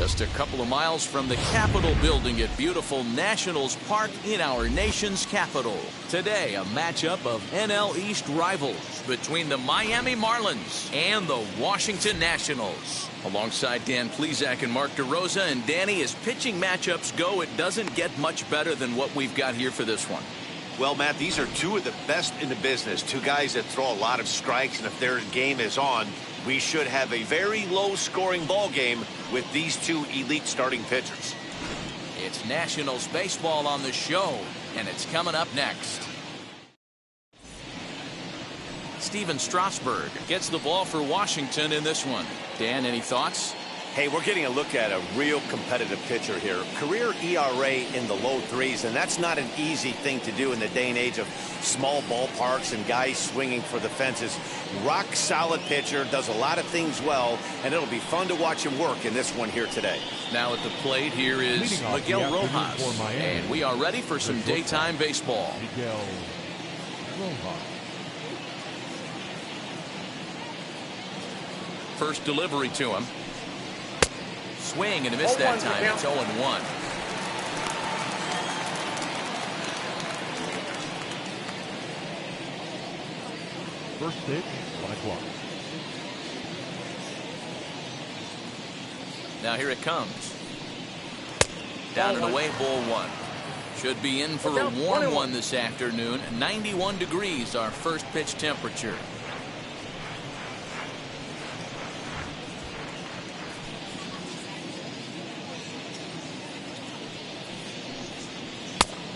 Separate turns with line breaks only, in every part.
just a couple of miles from the Capitol building at beautiful Nationals Park in our nation's capital. Today, a matchup of NL East rivals between the Miami Marlins and the Washington Nationals. Alongside Dan Plesac and Mark DeRosa, and Danny, as pitching matchups go, it doesn't get much better than what we've got here for this one.
Well, Matt, these are two of the best in the business. Two guys that throw a lot of strikes, and if their game is on, we should have a very low-scoring ball game with these two elite starting pitchers.
It's Nationals baseball on the show, and it's coming up next. Steven Strasburg gets the ball for Washington in this one. Dan, any thoughts?
Hey, we're getting a look at a real competitive pitcher here. Career ERA in the low threes, and that's not an easy thing to do in the day and age of small ballparks and guys swinging for the fences. Rock solid pitcher, does a lot of things well, and it'll be fun to watch him work in this one here today.
Now at the plate here is Miguel Rojas, and we are ready for some daytime baseball.
Miguel Rojas.
First delivery to him. Swing and a miss that time. It's 0-1.
First pitch, 1 o'clock.
Now here it comes. Down and away, ball one. Should be in for a warm one this afternoon. 91 degrees, our first pitch temperature.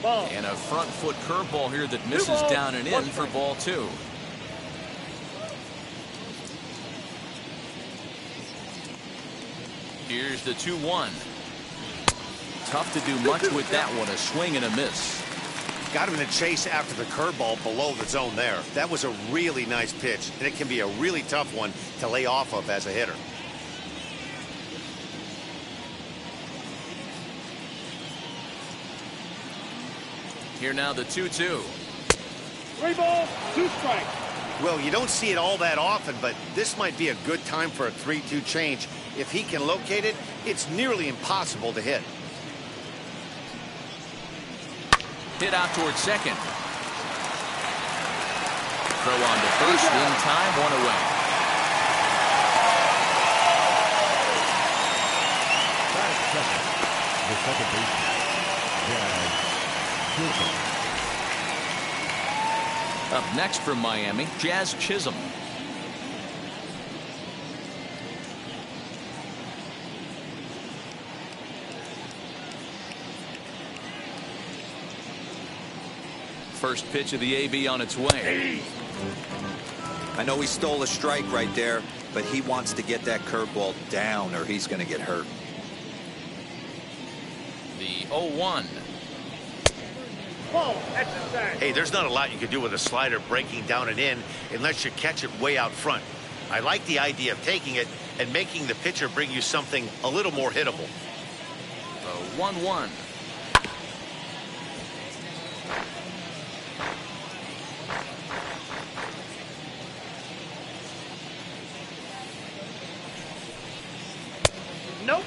And a front foot curveball here that misses down and in for ball two. Here's the 2-1. Tough to do much with that one. A swing and a miss.
Got him in a chase after the curveball below the zone there. That was a really nice pitch, and it can be a really tough one to lay off of as a hitter.
Here now the 2-2.
3 balls, 2 strikes.
Well, you don't see it all that often, but this might be a good time for a 3-2 change. If he can locate it, it's nearly impossible to hit.
Hit out towards second. Throw on to first in time, 1 away.
The second baseman,
Up next from Miami, Jazz Chisholm. First pitch of the AB on its way.
I know he stole a strike right there, but he wants to get that curveball down or he's going to get hurt.
The 0-1.
Hey, there's not a lot you can do with a slider breaking down and in unless you catch it way out front. I like the idea of taking it and making the pitcher bring you something a little more hittable.
1-1.
Nope.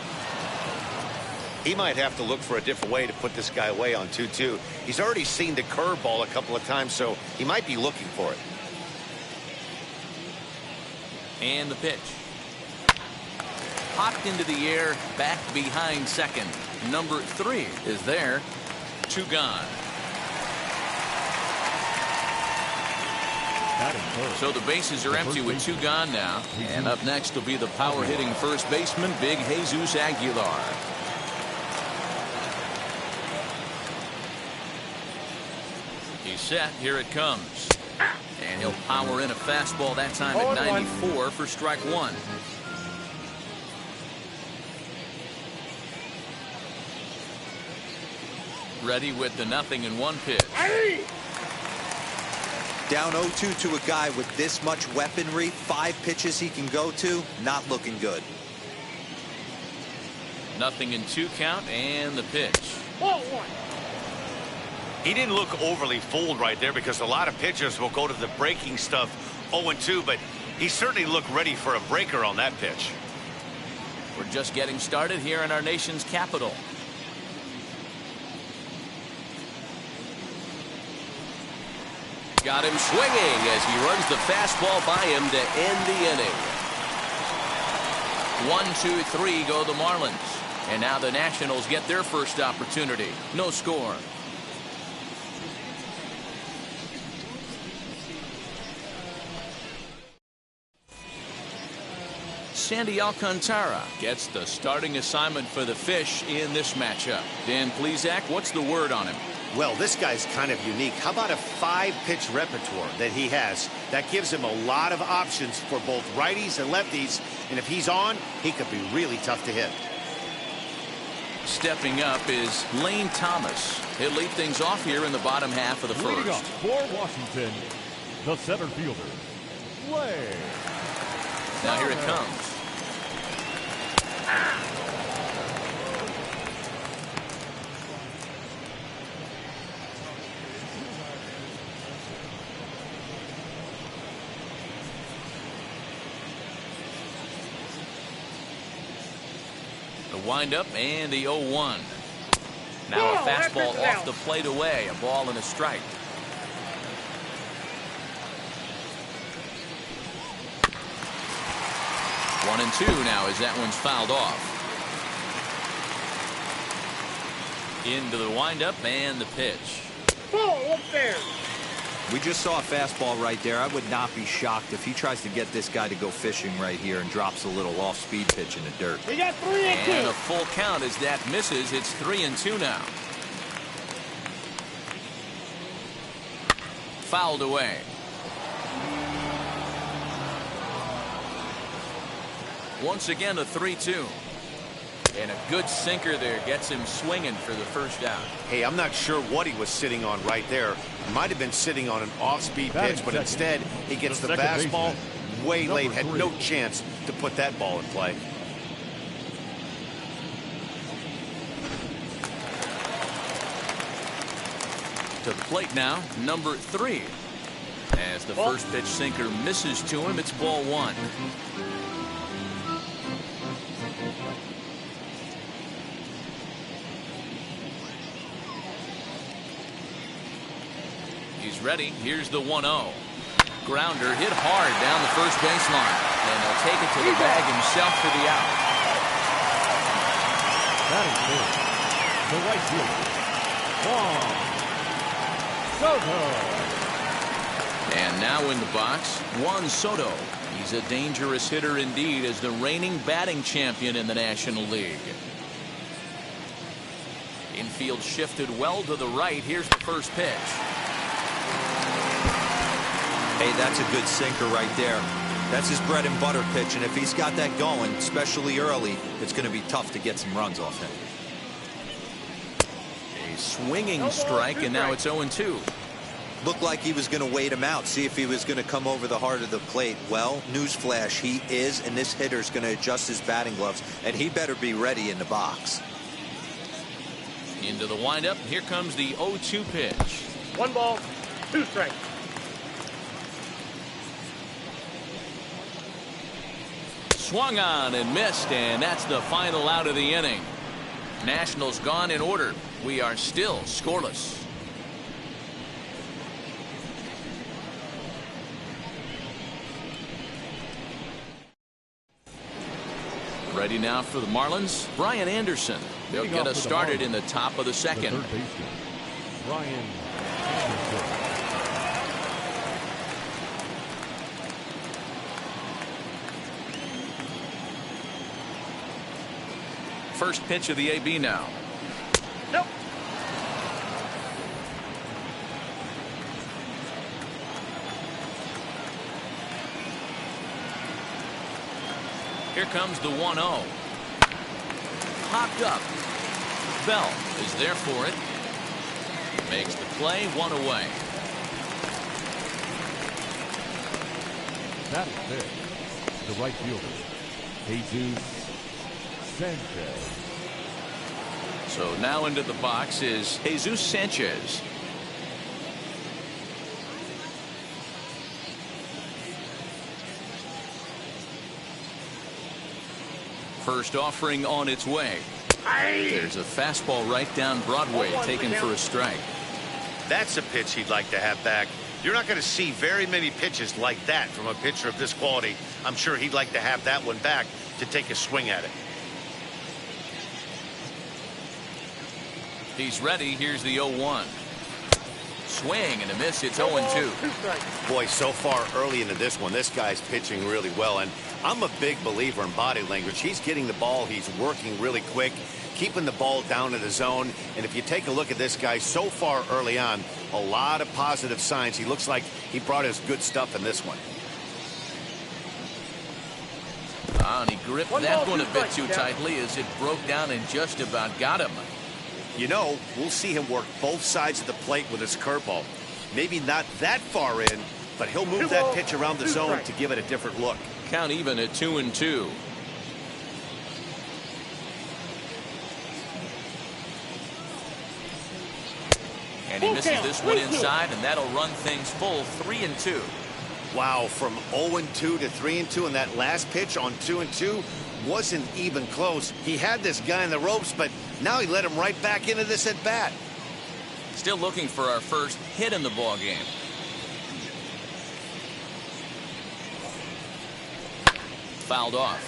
He might have to look for a different way to put this guy away on 2-2. He's already seen the curveball a couple of times, so he might be looking for it.
And the pitch. Popped into the air, back behind second. Number 3 is there. 2 gone. So the bases are empty with 2 gone now. And up next will be the power-hitting first baseman, Big Jesus Aguilar. He's set. Here it comes. And he'll power in a fastball that time at 94 for strike 1. Ready with the 0-1 pitch.
Down 0-2 to a guy with this much weaponry, 5 pitches he can go to, not looking good.
0-2 count and the pitch.
He didn't look overly fooled right there because a lot of pitchers will go to the breaking stuff 0-2, but he certainly looked ready for a breaker on that pitch.
We're just getting started here in our nation's capital. Got him swinging as he runs the fastball by him to end the inning. 1-2-3 go the Marlins. And now the Nationals get their first opportunity. No score. Sandy Alcantara gets the starting assignment for the Fish in this matchup. Dan Plesac, what's the word on him?
Well, this guy's kind of unique. How about a 5-pitch repertoire that he has? That gives him a lot of options for both righties and lefties. And if he's on, he could be really tough to hit.
Stepping up is Lane Thomas. He'll lead things off here in the bottom half of the first.
Leading up for Washington, the center fielder, Lane.
Now here it comes. The windup and the 0-1. Now a fastball off the plate away. A ball and a strike. One and two now as that one's fouled off. Into the windup and the pitch.
Ball up there.
We just saw a fastball right there. I would not be shocked if he tries to get this guy to go fishing right here and drops a little off-speed pitch in the dirt.
We got 3 and 2.
And a full count as that misses. It's 3-2 now. Fouled away. Once again a 3-2. And a good sinker there gets him swinging for the first out.
Hey, I'm not sure what he was sitting on right there. He might have been sitting on an off-speed pitch, but instead he gets the fastball way late. Had no chance to put that ball in play.
To the plate now, number 3. As the first pitch sinker misses to him, it's ball 1. He's ready. Here's the 1-0. Grounder hit hard down the first baseline. And he'll take it to the bag himself for the out.
That is good. The right fielder, Juan Soto.
And now in the box, Juan Soto. He's a dangerous hitter indeed as the reigning batting champion in the National League. Infield shifted well to the right. Here's the first pitch.
Hey, that's a good sinker right there. That's his bread and butter pitch, and if he's got that going, especially early, it's going to be tough to get some runs off him.
A swinging strike, and now it's 0-2.
Looked like he was going to wait him out, see if he was going to come over the heart of the plate. Well, newsflash, he is, and this hitter's going to adjust his batting gloves, and he better be ready in the box.
Into the windup, here comes the 0-2 pitch.
1 ball, 2 strikes.
Swung on and missed, and that's the final out of the inning. Nationals gone in order. We are still scoreless. Ready now for the Marlins, Brian Anderson. They'll get us started in the top of the second.
The third baseman, Brian Anderson.
First pitch of the AB now.
Nope.
Here comes the 1-0. Popped up. Bell is there for it. Makes the play, 1 away.
That is big. The right fielder, Jesus Sanchez.
So now into the box is Jesus Sanchez. First offering on its way. There's a fastball right down Broadway, taken for a strike.
That's a pitch he'd like to have back. You're not going to see very many pitches like that from a pitcher of this quality. I'm sure he'd like to have that one back to take a swing at it.
He's ready. Here's the 0-1. Swing and a miss. It's 0-2.
Boy, so far early into this one, this guy's pitching really well. And I'm a big believer in body language. He's getting the ball. He's working really quick, keeping the ball down to the zone. And if you take a look at this guy so far early on, a lot of positive signs. He looks like he brought his good stuff in this one.
And he gripped that one a bit too tightly as it broke down and just about got him.
You know, we'll see him work both sides of the plate with his curveball. Maybe not that far in, but he'll move that pitch around the zone to give it a different look.
Count even at 2-2. And he misses this one inside, and that'll run things full 3-2.
Wow, from 0-2 to 3-2, and that last pitch on 2-2 wasn't even close. He had this guy in the ropes, but now he let him right back into this at bat.
Still looking for our first hit in the ball game. Fouled off.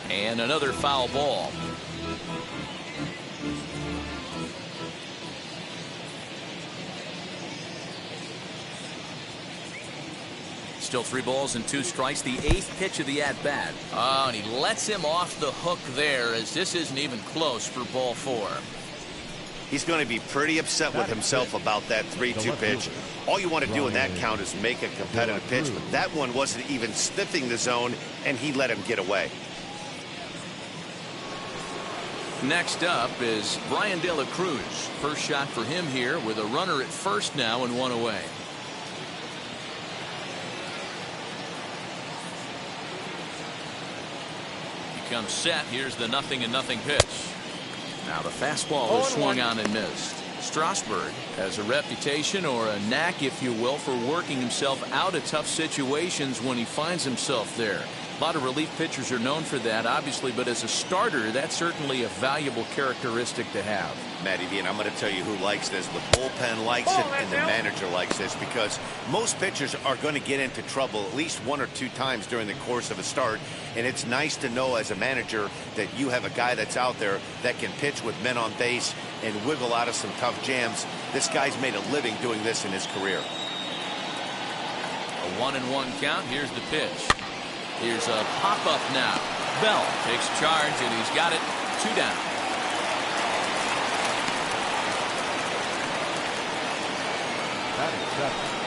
And another foul ball. Still 3 balls and 2 strikes. The 8th pitch of the at-bat. Oh, and he lets him off the hook there, as this isn't even close for ball 4.
He's going to be pretty upset with himself about that 3-2 pitch. All you want to do in that count is make a competitive pitch, but that one wasn't even sniffing the zone, and he let him get away.
Next up is Brian De La Cruz. First shot for him here with a runner at first now and 1 away. He comes set. Here's the 0-0 pitch. Now the fastball is swung on and missed. Strasburg has a reputation, or a knack if you will, for working himself out of tough situations when he finds himself there. A lot of relief pitchers are known for that, obviously, but as a starter, that's certainly a valuable characteristic to have.
Matty V, and I'm going to tell you who likes this. The bullpen likes it, and the manager likes this, because most pitchers are going to get into trouble at least 1 or 2 times during the course of a start, and it's nice to know as a manager that you have a guy that's out there that can pitch with men on base and wiggle out of some tough jams. This guy's made a living doing this in his career.
A 1-1 count. Here's the pitch. Here's a pop-up now. Bell takes charge, and he's got it. 2 down.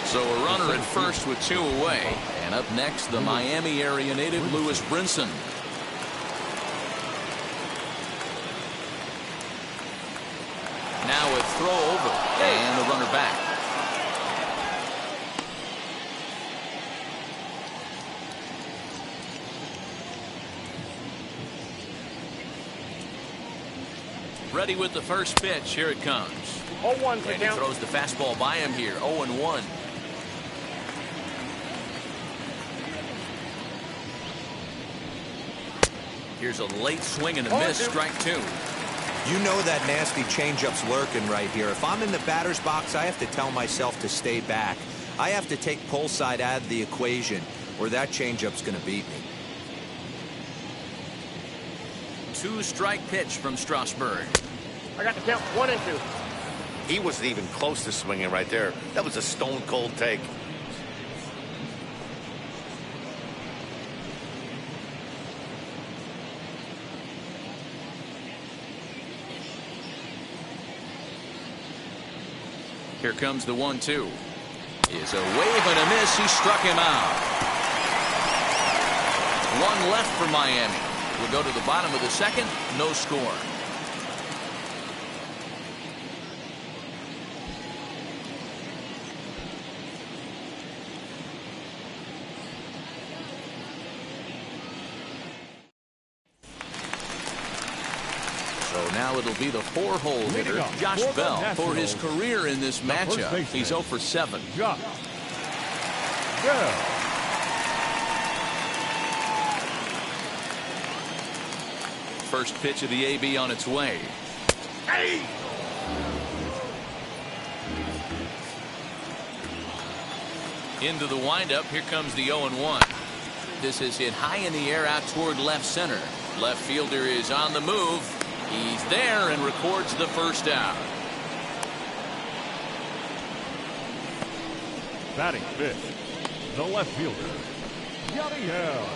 So a runner at first with 2 away. And up next, the Miami area native, Lewis Brinson. Now a throw over, and the runner back. Ready with the first pitch. Here it comes.
0-1
and he throws the fastball by him here. 0-1. Here's a late swing and a miss. Strike 2.
You know that nasty changeup's lurking right here. If I'm in the batter's box, I have to tell myself to stay back. I have to take pull side out of the equation, or that changeup's going to beat me.
2-strike pitch from Strasburg.
I got the count 1 and 2.
He wasn't even close to swinging right there. That was a stone-cold take.
Here comes the 1-2. Is a wave and a miss. He struck him out. 1 left for Miami. We'll go to the bottom of the 2nd. No score.
So
now it'll be the 4-hole hitter, Josh Bell, for his career in this matchup. He's 0 for 7.
Josh Bell.
First pitch of the AB on its way. Into the windup. Here comes the 0-1. This is hit high in the air out toward left center. Left fielder is on the move. He's there and records the first out.
Batting fifth, the left fielder, Yadiel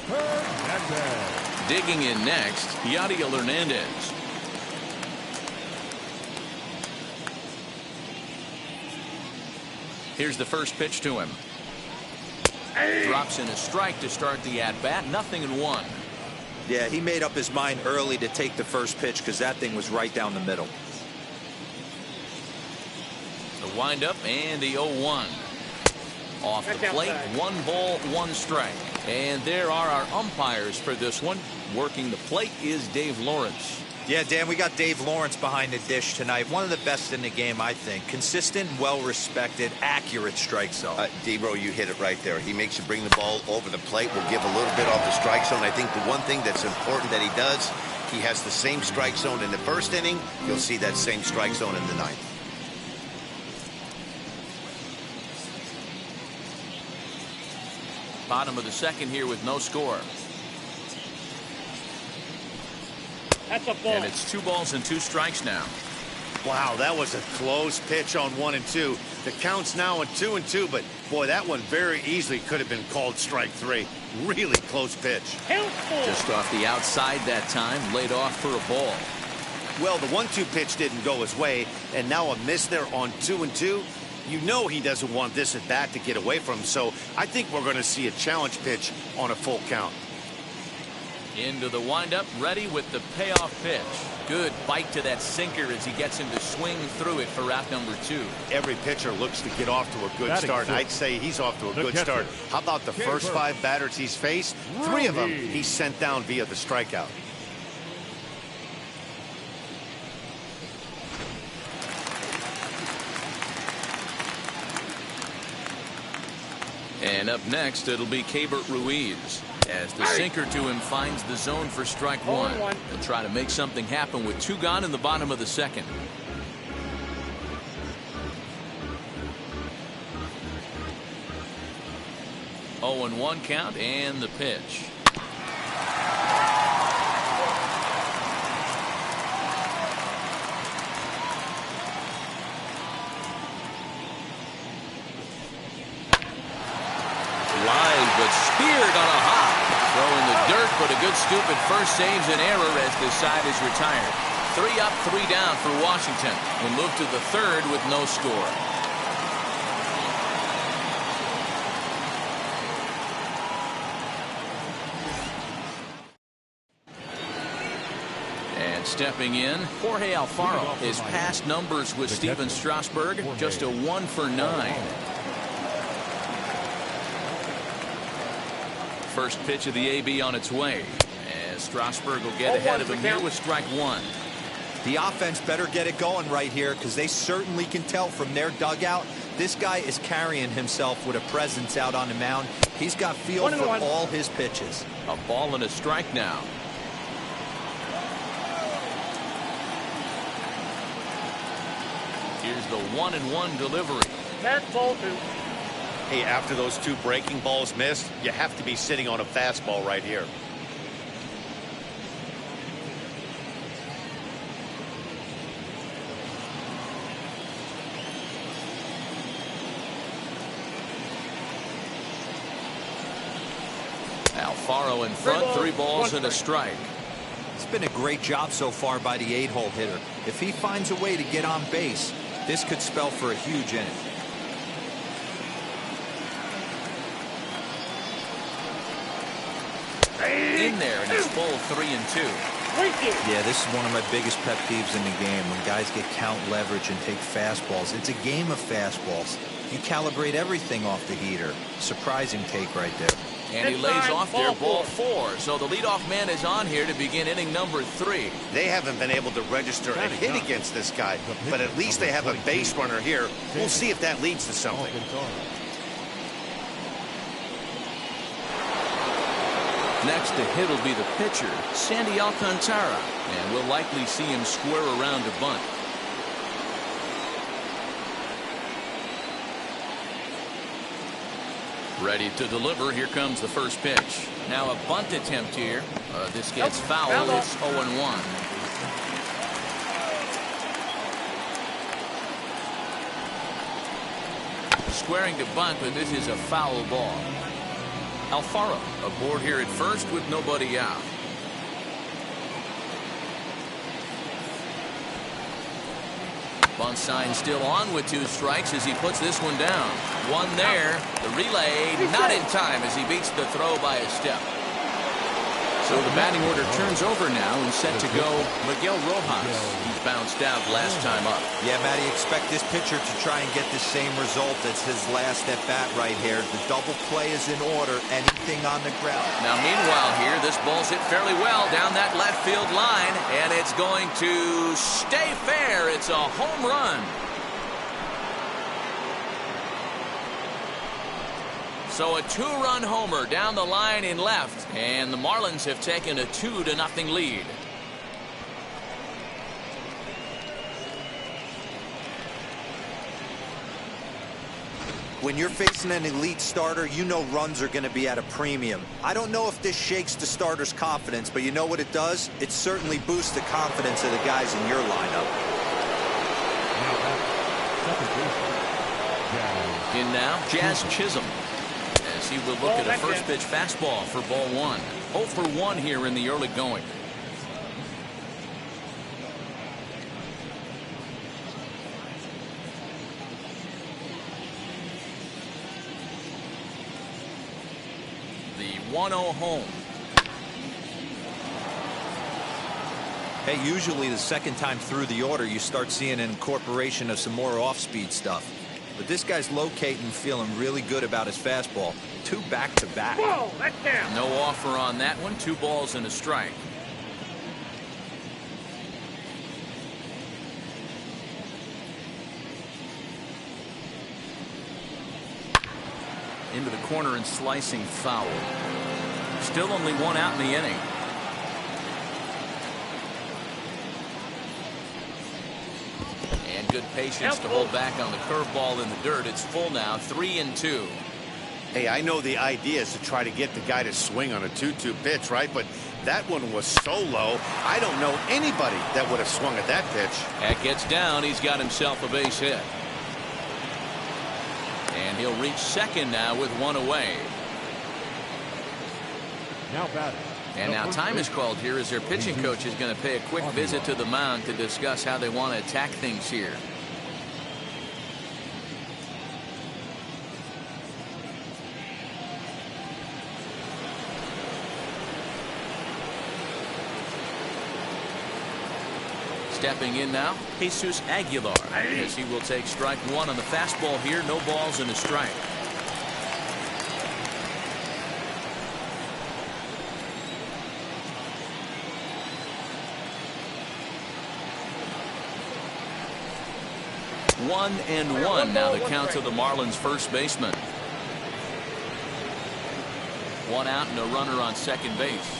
Hernandez.
Digging in next, Yadiel Hernandez. Here's the first pitch to him. Drops in a strike to start the at-bat. 0-1.
Yeah, he made up his mind early to take the first pitch because that thing was right down the middle.
The windup and the 0-1. Off the plate, 1 ball, 1 strike. And there are our umpires for this one. Working the plate is Dave Lawrence.
Yeah, Dan, we got Dave Lawrence behind the dish tonight. One of the best in the game, I think. Consistent, well-respected, accurate strike zone.
Debro, you hit it right there. He makes you bring the ball over the plate. Will give a little bit off the strike zone. I think the one thing that's important that he does, he has the same strike zone in the first inning. You'll see that same strike zone in the ninth.
Bottom of the second here with no score.
That's a ball.
And it's 2 balls and 2 strikes now.
Wow, that was a close pitch on 1 and 2. The count's now at 2 and 2, but boy, that one very easily could have been called strike 3. Really close pitch.
Just off the outside that time, laid off for a ball.
Well, the 1-2 pitch didn't go his way, and now a miss there on 2 and 2. You know he doesn't want this at bat to get away from him, so I think we're going to see a challenge pitch on a full count.
Into the windup, ready with the payoff pitch. Good bite to that sinker as he gets him to swing through it for out number 2.
Every pitcher looks to get off to a good start. I'd say he's off to a good start. How about the first 5 batters he's faced? 3 of them he's sent down via the strikeout.
And up next, it'll be Keibert Ruiz. As the sinker to him finds the zone for strike 1. He'll try to make something happen with 2 gone in the bottom of the second. Oh, and 1 count and the pitch. But speared on a hop. Throw in the dirt, but a good scoop at first saves an error as this side is retired. 3 up, 3 down for Washington. We'll move to the 3rd with no score. And stepping in, Jorge Alfaro. His past numbers with Steven Strasburg, just a 1 for 9. First pitch of the AB on its way. As Strasburg will get ahead of him here with strike 1.
The offense better get it going right here because they certainly can tell from their dugout. This guy is carrying himself with a presence out on the mound. He's got feel for all his pitches.
A ball and a strike now. Here's the 1-1 delivery.
That's ball 2.
Hey, after those 2 breaking balls missed, you have to be sitting on a fastball right here.
Alfaro in front, 3 balls and a strike.
It's been a great job so far by the 8-hole hitter. If he finds a way to get on base, this could spell for a huge inning.
In there, and it's full 3 and 2.
Yeah, this is one of my biggest pet peeves in the game. When guys get count leverage and take fastballs. It's a game of fastballs. You calibrate everything off the heater. Surprising take right there.
And he lays off there, ball 4. So the leadoff man is on here to begin inning number 3.
They haven't been able to register a hit against this guy, but at least they have a base runner here. We'll see if that leads to something.
Next to hit will be the pitcher, Sandy Alcantara, and we'll likely see him square around to bunt. Ready to deliver. Here comes the first pitch. Now a bunt attempt here. This gets foul. It's 0-1. Squaring to bunt, but this is a foul ball. Alfaro aboard here at first with nobody out. Bunt sign still on with 2 strikes as he puts this one down. One there. The relay not in time as he beats the throw by a step. So the batting order turns over now and set to go Miguel Rojas. He's bounced out last time up.
Yeah, Matty, expect this pitcher to try and get the same result as his last at bat right here. The double play is in order. Anything on the ground.
Now, meanwhile here, this ball's hit fairly well down that left field line, and it's going to stay fair. It's a home run. So a 2-run homer down the line in left, and the Marlins have taken a 2-0 lead.
When you're facing an elite starter, you know runs are going to be at a premium. I don't know if this shakes the starter's confidence, but you know what it does? It certainly boosts the confidence of the guys in your lineup.
In now, Jazz Chisholm. As he will look at a first pitch fastball for ball 1. 0 for 1 here in the early going. The 1-0 home.
Hey, usually the second time through the order, you start seeing an incorporation of some more off-speed stuff. But this guy's locating, feeling really good about his fastball. 2 back-to-back.
Whoa, that's down.
No offer on that one. 2 balls and a strike. Into the corner and slicing foul. Still only 1 out in the inning. And good patience to hold back on the curveball in the dirt. It's full now, 3-2.
Hey, I know the idea is to try to get the guy to swing on a 2-2 pitch, right? But that one was so low, I don't know anybody that would have swung at that pitch.
That gets down. He's got himself a base hit. And he'll reach second now with 1 away.
Now batting.
And now time is called here as their pitching coach is going to pay a quick visit to the mound to discuss how they want to attack things here. Stepping in now, Jesus Aguilar, as he will take strike 1 on the fastball here. No balls and a strike. One and one now the count to the Marlins first baseman. 1 out and a runner on second base.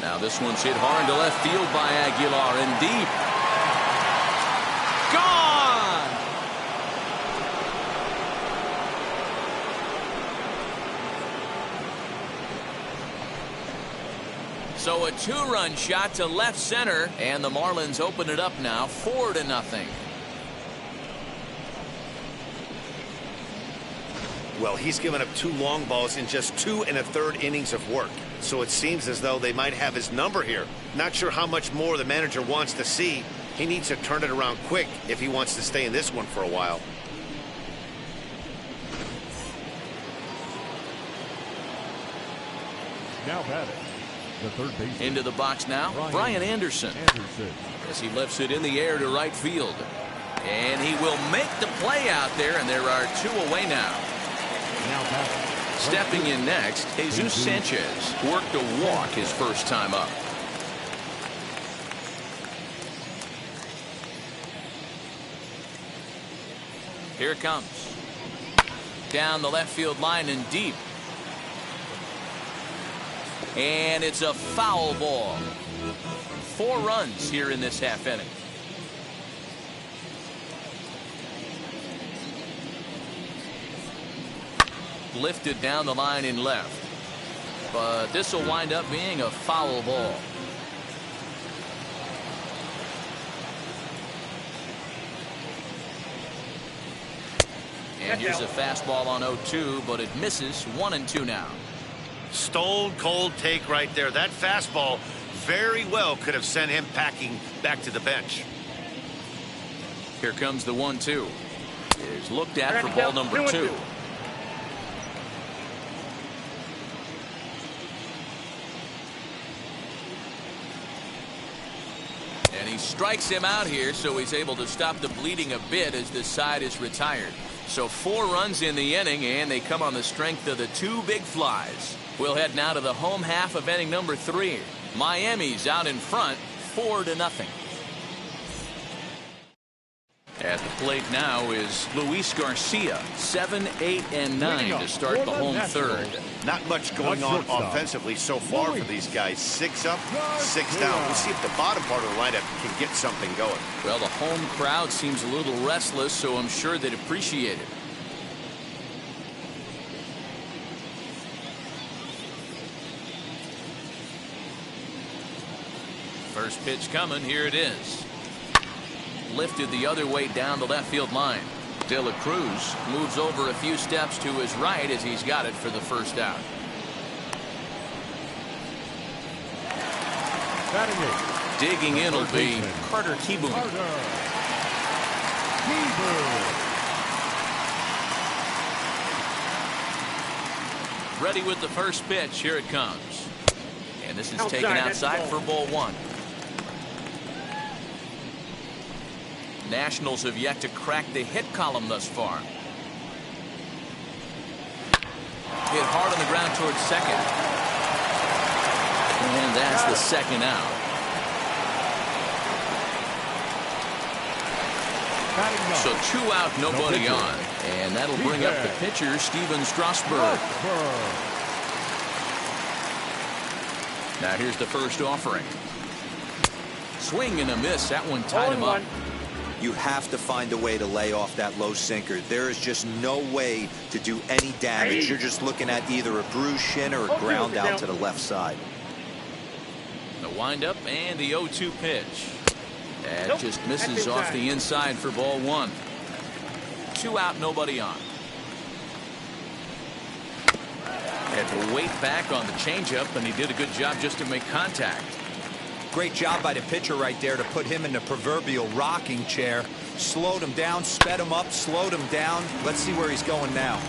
Now this one's hit hard to left field by Aguilar and deep. Gone! So a 2-run shot to left center, and the Marlins open it up now 4-0.
Well, he's given up 2 long balls in just 2 1/3 innings of work. So it seems as though they might have his number here. Not sure how much more the manager wants to see. He needs to turn it around quick if he wants to stay in this one for a while.
Now batting. The third baseman.
Into the box now, Brian Anderson. As he lifts it in the air to right field. And he will make the play out there, and there are 2 away now. Stepping in next, Jesus Sanchez worked a walk his first time up. Here it comes. Down the left field line and deep. And it's a foul ball. 4 runs here in this half inning. Lifted down the line in left. But this will wind up being a foul ball. And here's a fastball on 0-2, but it misses. 1-2 now.
Stone cold take right there. That fastball very well could have sent him packing back to the bench.
Here comes the 1-2. Is looked at for ball number 2. And he strikes him out here, so he's able to stop the bleeding a bit as this side is retired. So 4 runs in the inning, and they come on the strength of the 2 big flies. We'll head now to the home half of inning number 3. Miami's out in front, 4-0. At the plate now is Luis Garcia, 7, 8, and 9 to start the home third.
Not much going on offensively so far for these guys. 6 up, 6 down. We'll see if the bottom part of the lineup can get something going.
Well, the home crowd seems a little restless, so I'm sure they'd appreciate it. First pitch coming. Here it is. Lifted the other way down the left field line. De La Cruz moves over a few steps to his right as he's got it for the first out. Digging in will be Carter Kieboom. Ready with the first pitch. Here it comes. And this is taken outside for ball 1. Nationals have yet to crack the hit column thus far. Hit hard on the ground towards second. And that's the second out. So 2 out, nobody on. And that'll bring up the pitcher, Steven Strasburg. Now here's the first offering. Swing and a miss. That one tied him up.
You have to find a way to lay off that low sinker. There is just no way to do any damage. You're just looking at either a bruised shin or a ground out to the left side.
The windup and the 0-2 pitch. That just misses off the inside for ball 1. 2 out, nobody on. Had to wait back on the changeup, and he did a good job just to make contact.
Great job by the pitcher right there to put him in the proverbial rocking chair. Slowed him down, sped him up, slowed him down. Let's see where he's going now.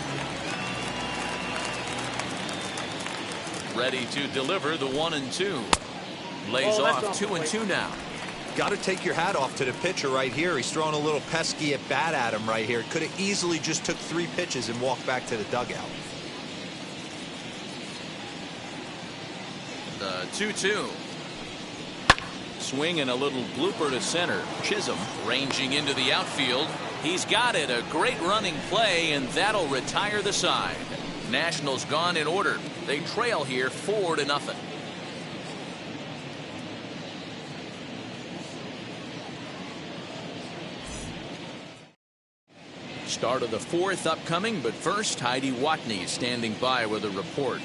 Ready to deliver the 1-2. Lays off 2-2 now.
Got to take your hat off to the pitcher right here. He's throwing a little pesky at bat at him right here. Could have easily just took 3 pitches and walked back to the dugout.
The 2-2. Swing and a little blooper to center. Chisholm ranging into the outfield. He's got it. A great running play, and that'll retire the side. Nationals gone in order. They trail here 4-0. Start of the 4th upcoming, but first Heidi Watney standing by with a report.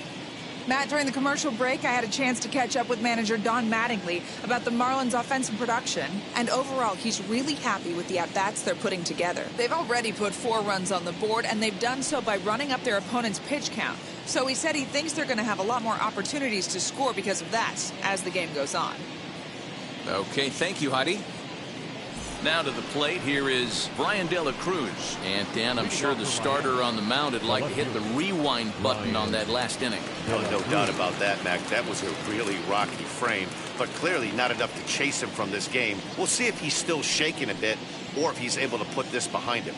Matt, during the commercial break, I had a chance to catch up with manager Don Mattingly about the Marlins' offensive production. And overall, he's really happy with the at-bats they're putting together. They've already put 4 runs on the board, and they've done so by running up their opponent's pitch count. So he said he thinks they're going to have a lot more opportunities to score because of that as the game goes on.
Okay, thank you, Heidi. Now to the plate, here is Brian De La Cruz. And Dan, I'm sure the starter on the mound would like to hit the rewind button on that last inning.
No doubt about that, Mac. That was a really rocky frame, but clearly not enough to chase him from this game. We'll see if he's still shaking a bit or if he's able to put this behind him.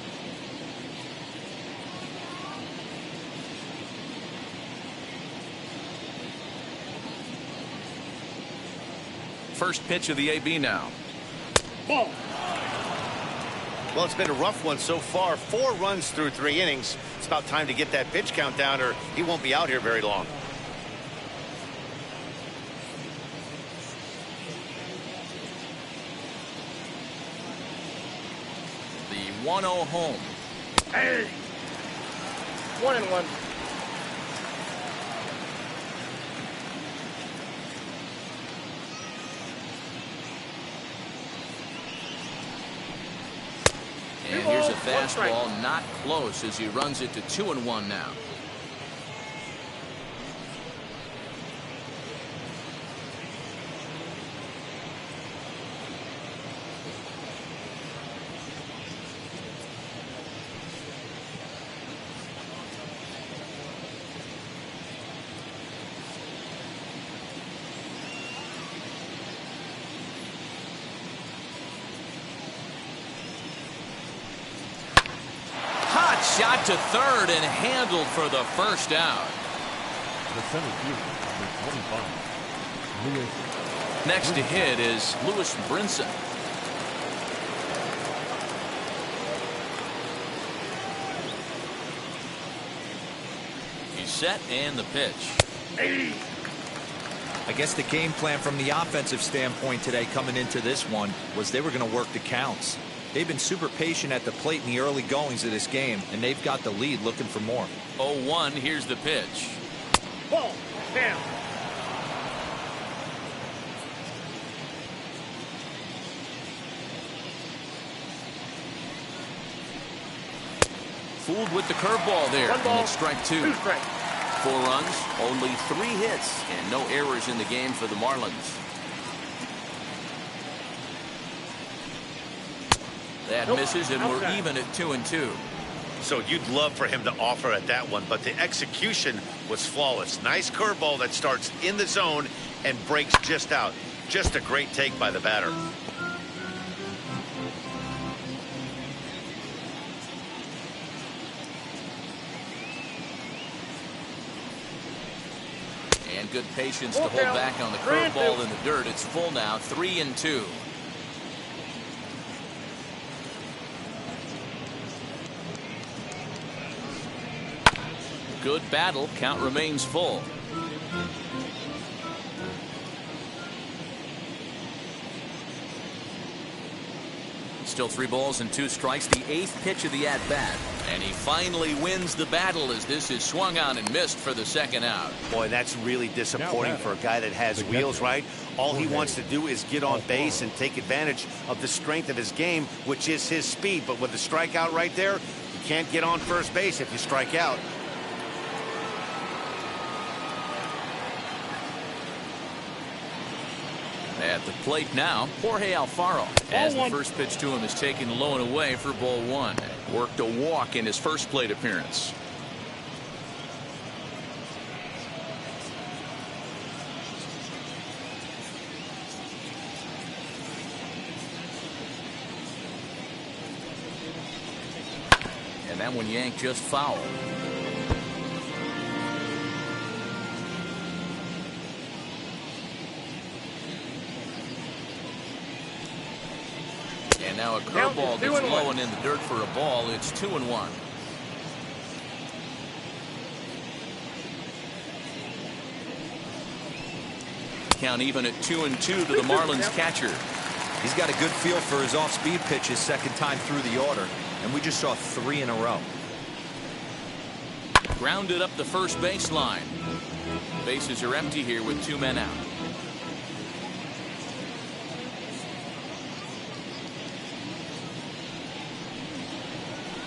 First pitch of the AB now.
Ball.
Well, it's been a rough one so far. 4 runs through 3 innings. It's about time to get that pitch count down or he won't be out here very long.
The 1-0 home.
Hey. 1-1.
And here's a fastball, not close, as he runs it to 2-1 now. Shot to third and handled for the first out.
The center fielder, number 25, Lewis.
Next to hit is Lewis Brinson. He's set and the pitch.
I guess the game plan from the offensive standpoint today coming into this one was they were going to work the counts. They've been super patient at the plate in the early goings of this game, and they've got the lead looking for more.
0-1, here's the pitch.
Ball. Down.
Fooled with the curveball there.
1 ball,
And it's strike 2.
2 strikes.
4 runs, only 3 hits, and no errors in the game for the Marlins. That misses, and we're even at 2-2.
So you'd love for him to offer at that one, but the execution was flawless. Nice curveball that starts in the zone and breaks just out. Just a great take by the batter.
And good patience to hold back on the curveball in the dirt. It's full now, 3-2. Good battle. Count remains full. Still 3 balls and 2 strikes. The 8th pitch of the at-bat. And he finally wins the battle as this is swung on and missed for the second out.
Boy, that's really disappointing for a guy that has wheels, right? All he wants to do is get on base and take advantage of the strength of his game, which is his speed. But with the strikeout right there, you can't get on first base if you strike out.
At the plate now, Jorge Alfaro, as the first pitch to him is taken low and away for ball 1. Worked a walk in his first plate appearance. And that one yanked just foul. And now a curveball that's low and in the dirt for a ball. It's 2-1. Count even at 2-2 to the Marlins catcher.
He's got a good feel for his off-speed pitches second time through the order, and we just saw 3 in a row.
Grounded up the first baseline. Bases are empty here with 2 men out.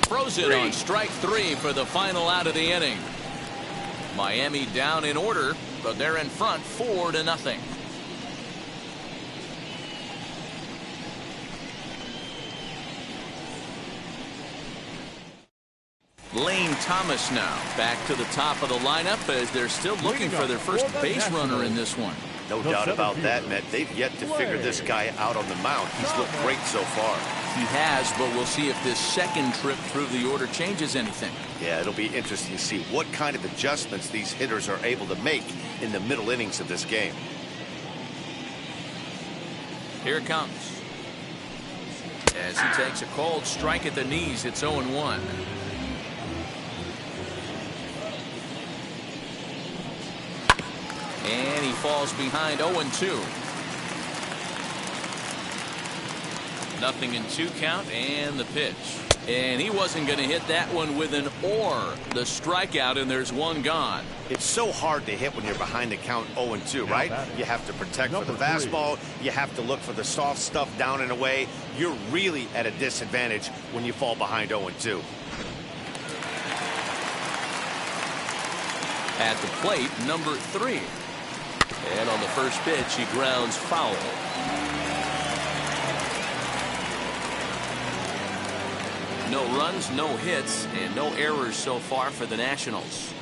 Throws it on strike 3 for the final out of the inning. Miami down in order, but they're in front 4-0. Lane Thomas now back to the top of the lineup as they're still looking for their first base runner in this one.
No doubt about that, Matt. They've yet to figure this guy out on the mound. He's looked great so far.
He has, but we'll see if this second trip through the order changes anything.
Yeah, it'll be interesting to see what kind of adjustments these hitters are able to make in the middle innings of this game.
Here it comes. As he takes a cold strike at the knees, it's 0-1. And he falls behind 0-2. Nothing in 2 count and the pitch. And he wasn't going to hit that one with an or. The strikeout, and there's one gone.
It's so hard to hit when you're behind the count 0-2, right? You have to protect for the fastball. You have to look for the soft stuff down and away. You're really at a disadvantage when you fall behind 0-2.
At the plate, number 3. And on the first pitch, he grounds foul. No runs, no hits, and no errors so far for the Nationals.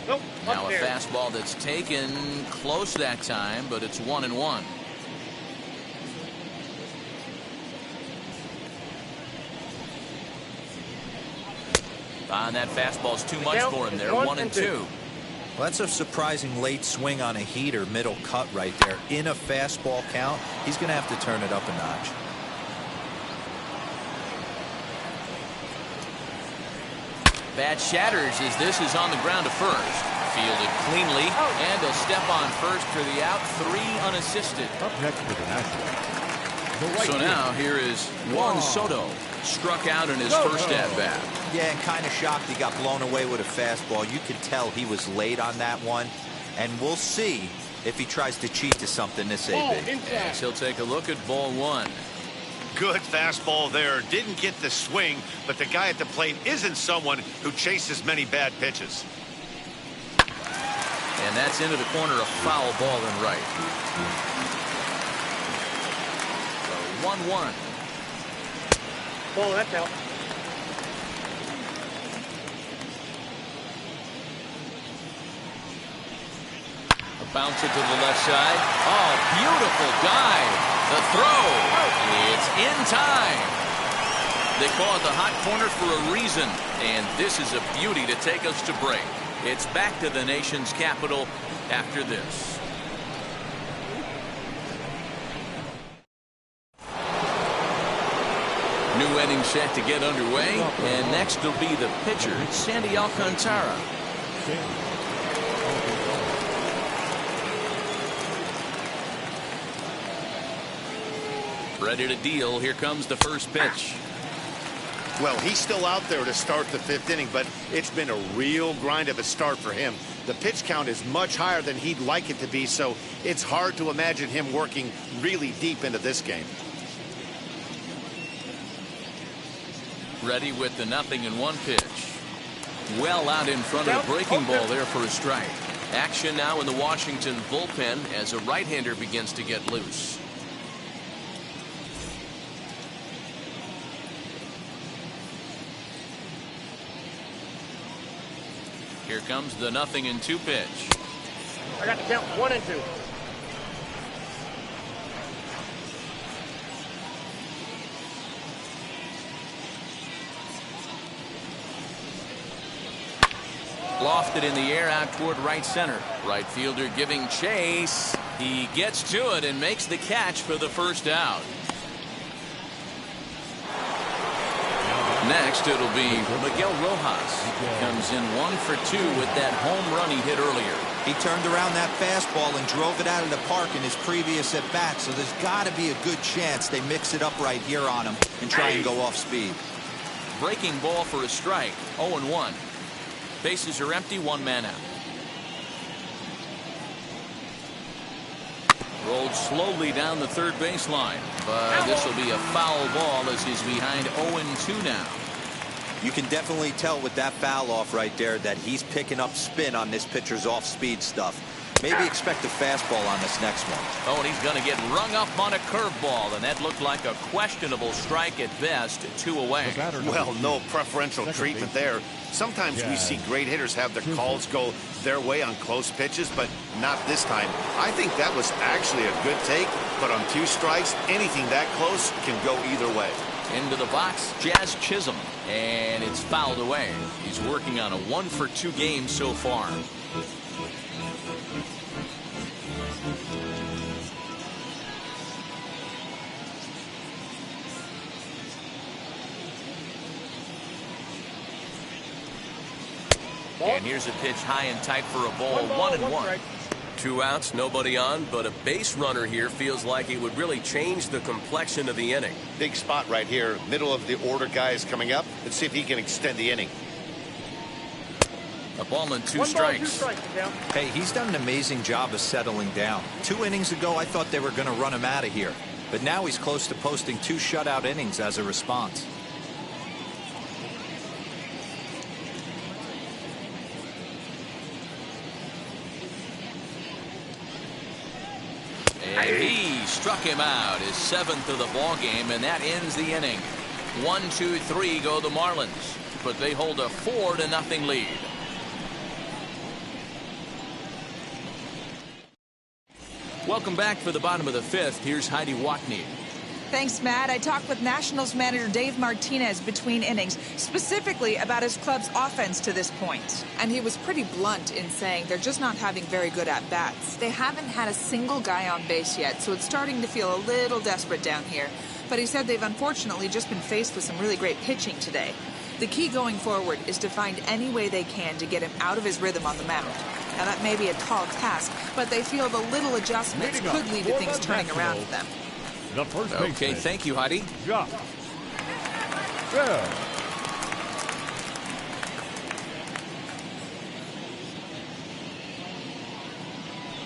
Nope.
Now a fastball that's taken close that time, but it's 1-1. That fastball's too much for him there. 1-2.
Well, that's a surprising late swing on a heater, middle cut right there. In a fastball count, he's going to have to turn it up a notch.
Bat shatters as this is on the ground to first. Fielded cleanly, and he'll step on first for the out. 3 unassisted.
Up next for the Nationals.
So now here is Juan Soto. Struck out in his first at-bat.
Yeah, and kind of shocked he got blown away with a fastball. You could tell he was late on that one. And we'll see if he tries to cheat to something this AB.
Yes, he'll take a look at ball 1.
Good fastball there. Didn't get the swing, but the guy at the plate isn't someone who chases many bad pitches.
And that's into the corner, a foul ball and right. So 1-1.
Ball, that's out.
A bouncer to the left side. Oh, beautiful dive. The throw. It's in time. They call it the hot corner for a reason. And this is a beauty to take us to break. It's back to the nation's capital after this. New inning set to get underway, and next will be the pitcher, Sandy Alcantara. Ready to deal. Here comes the first pitch.
Well, he's still out there to start the 5th inning, but it's been a real grind of a start for him. The pitch count is much higher than he'd like it to be, so it's hard to imagine him working really deep into this game.
Ready with the 0-1 pitch. Well out in front of the breaking ball there for a strike. Action now in the Washington bullpen as a right-hander begins to get loose. Here comes the 0-2 pitch.
I got to count 1 and 2.
Lofted in the air out toward right center. Right fielder giving chase. He gets to it and makes the catch for the first out. Next it'll be Miguel Rojas. Comes in 1 for 2 with that home run he hit earlier.
He turned around that fastball and drove it out of the park in his previous at bat, so there's got to be a good chance they mix it up right here on him and try and go off speed.
Breaking ball for a strike. 0-1. Bases are empty, 1 man out. Rolled slowly down the third baseline, but this will be a foul ball as he's behind 0-2 now.
You can definitely tell with that foul off right there that he's picking up spin on this pitcher's off-speed stuff. Maybe expect a fastball on this next one.
Oh, and he's going to get rung up on a curveball, and that looked like a questionable strike at best. 2 away.
Well, no preferential treatment there. Sometimes we see great hitters have their calls go their way on close pitches, but not this time. I think that was actually a good take, but on 2 strikes, anything that close can go either way.
Into the box, Jazz Chisholm, and it's fouled away. He's working on a 1-for-2 game so far. And here's a pitch high and tight for a ball, 1-1.
2 outs, nobody on, but a base runner here feels like it would really change the complexion of the inning.
Big spot right here. Middle of the order guy is coming up. Let's see if he can extend the inning.
A ball and 2
1 ball, 2
strikes.
strikes, Cal.
Hey, he's done an amazing job of settling down. 2 innings ago, I thought they were going to run him out of here. But now he's close to posting 2 shutout innings as a response.
And he struck him out, his 7th of the ball game, and that ends the inning. 1-2-3 go the Marlins, but they hold a 4-0 lead. Welcome back for the bottom of the 5th. Here's Heidi Watney.
Thanks, Matt. I talked with Nationals manager Dave Martinez between innings, specifically about his club's offense to this point. And he was pretty blunt in saying they're just not having very good at-bats. They haven't had a single guy on base yet, so it's starting to feel a little desperate down here. But he said they've unfortunately just been faced with some really great pitching today. The key going forward is to find any way they can to get him out of his rhythm on the mound. Now, that may be a tall task, but they feel the little adjustments could lead to things turning around for them.
The first
Okay,
baseman,
thank you, Heidi.
Josh Bell.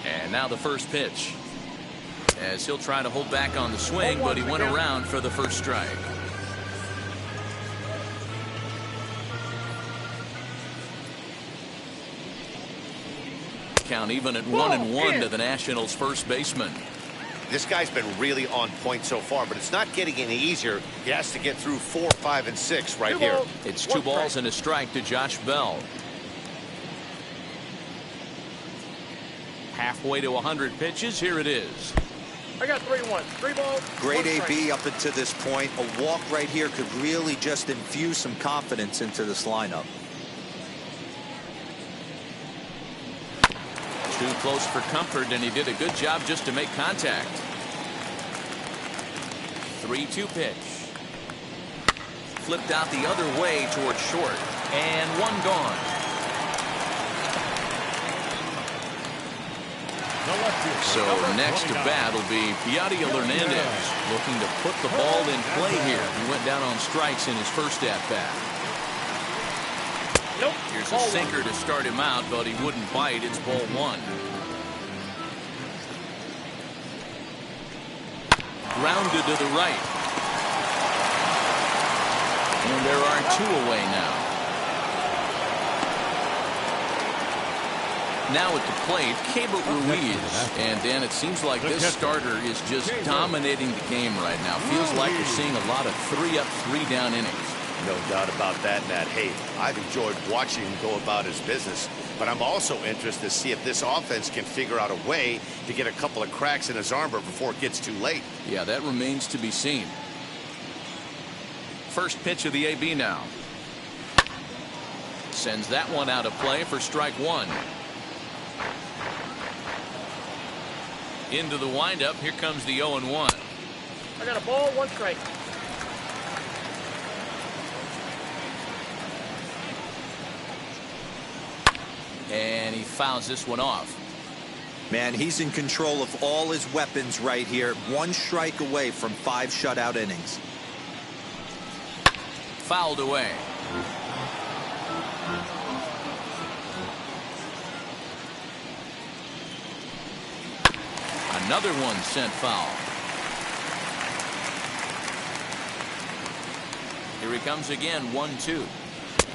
And now the first pitch. As he'll try to hold back on the swing, but he went around for the first strike. Count even at 1-1 to the Nationals' first baseman.
This guy's been really on point so far, but it's not getting any easier. He has to get through 4, 5, and 6 right here.
It's 2 balls and a strike to Josh Bell. Halfway to 100 pitches. Here it is.
I got 3-1. 3 balls.
Great
1 strike.
AB up until this point. A walk right here could really just infuse some confidence into this lineup.
Too close for comfort, and he did a good job just to make contact. 3-2 pitch. Flipped out the other way towards short, and 1 gone. So next to bat will be Yadier Hernandez, looking to put the ball in play here. He went down on strikes in his first at-bat.
Nope.
Here's a sinker to start him out, but he wouldn't bite. It's ball 1. Grounded to the right. And there are 2 away now. Now at the plate, Keibert Ruiz. And Dan, it seems like this starter is just dominating the game right now. Feels like we're seeing a lot of 3-up, 3-down innings.
No doubt about that, Nat. Hey, I've enjoyed watching him go about his business, but I'm also interested to see if this offense can figure out a way to get a couple of cracks in his armor before it gets too late.
Yeah, that remains to be seen. First pitch of the AB now. Sends that one out of play for strike 1. Into the windup. Here comes the 0-1.
I got a ball, 1 strike.
And he fouls this one off.
Man, he's in control of all his weapons right here. 1 strike away from 5 shutout innings.
Fouled away. Another one sent foul. Here he comes again, 1-2.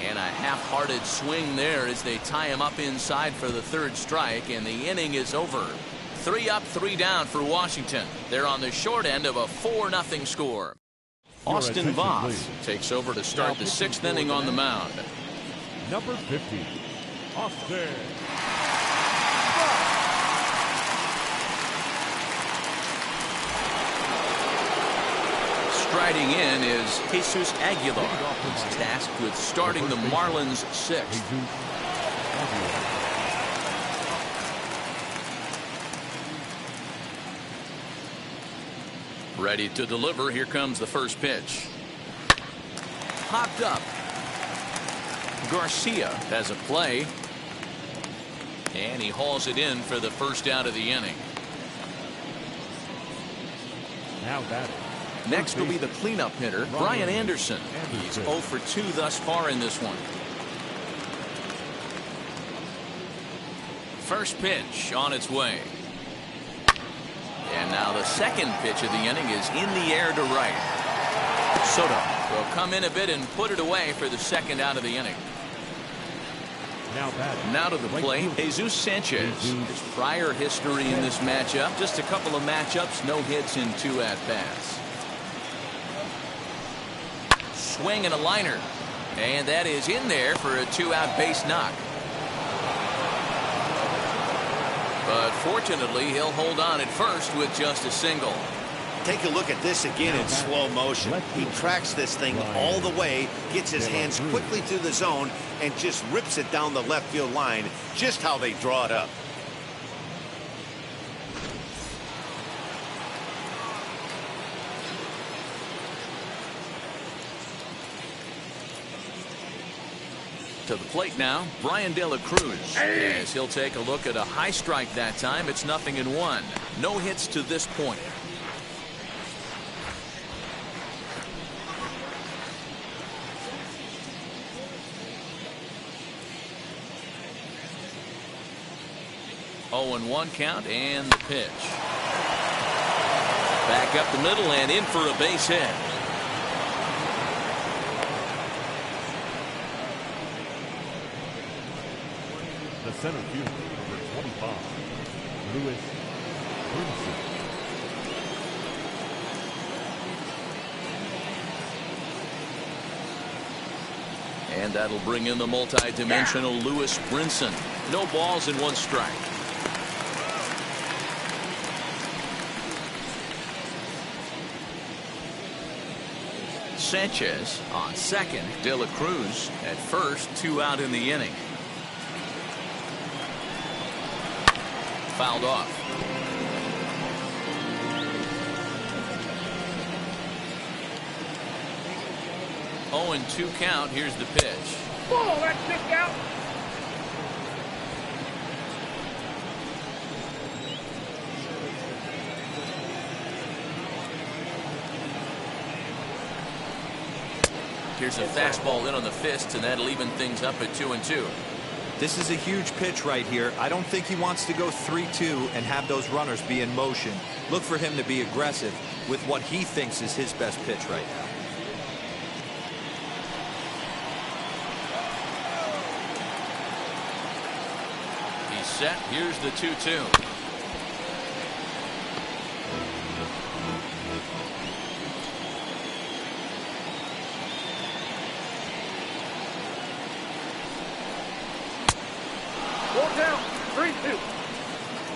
And a half-hearted swing there as they tie him up inside for the third strike, and the inning is over. 3 up, 3 down for Washington. They're on the short end of a 4-0 score. Austin Voth takes over to start the 6th inning on the mound.
Number 50, Austin.
Striding in is Jesus Aguilar. He's tasked with starting the Marlins 6th. Ready to deliver. Here comes the first pitch. Popped up. Garcia has a play. And he hauls it in for the first out of the inning.
Now batting.
Next will be the cleanup hitter, Brian Anderson. He's 0 for 2 thus far in this one. First pitch on its way. And now the second pitch of the inning is in the air to right. Soto will come in a bit and put it away for the second out of the inning. Now to the plate, Jesus Sanchez. His prior history in this matchup, just a couple of matchups, no hits in 2 at-bats. Swing and a liner, and that is in there for a 2-out base knock. But fortunately, he'll hold on at first with just a single.
Take a look at this again in slow motion. He tracks this thing all the way, gets his hands quickly through the zone, and just rips it down the left field line, just how they draw it up.
To the plate now, Brian De La Cruz. As he'll take a look at a high strike that time. It's 0-1. No hits to this point. Oh, and 1 count, and the pitch. Back up the middle and in for a base hit.
The center fielder, number 25, Lewis Brinson.
And that'll bring in the multi-dimensional Lewis Brinson. No balls and 1 strike. Sanchez on second. De La Cruz at first. 2 out in the inning. Fouled off. Oh, and 2 count. Here's the pitch.
Oh, that's kicked out.
Here's a fastball in on the fist, and that'll even things up at 2-2.
This is a huge pitch right here. I don't think he wants to go 3-2 and have those runners be in motion. Look for him to be aggressive with what he thinks is his best pitch right now.
He's set. Here's the 2-2.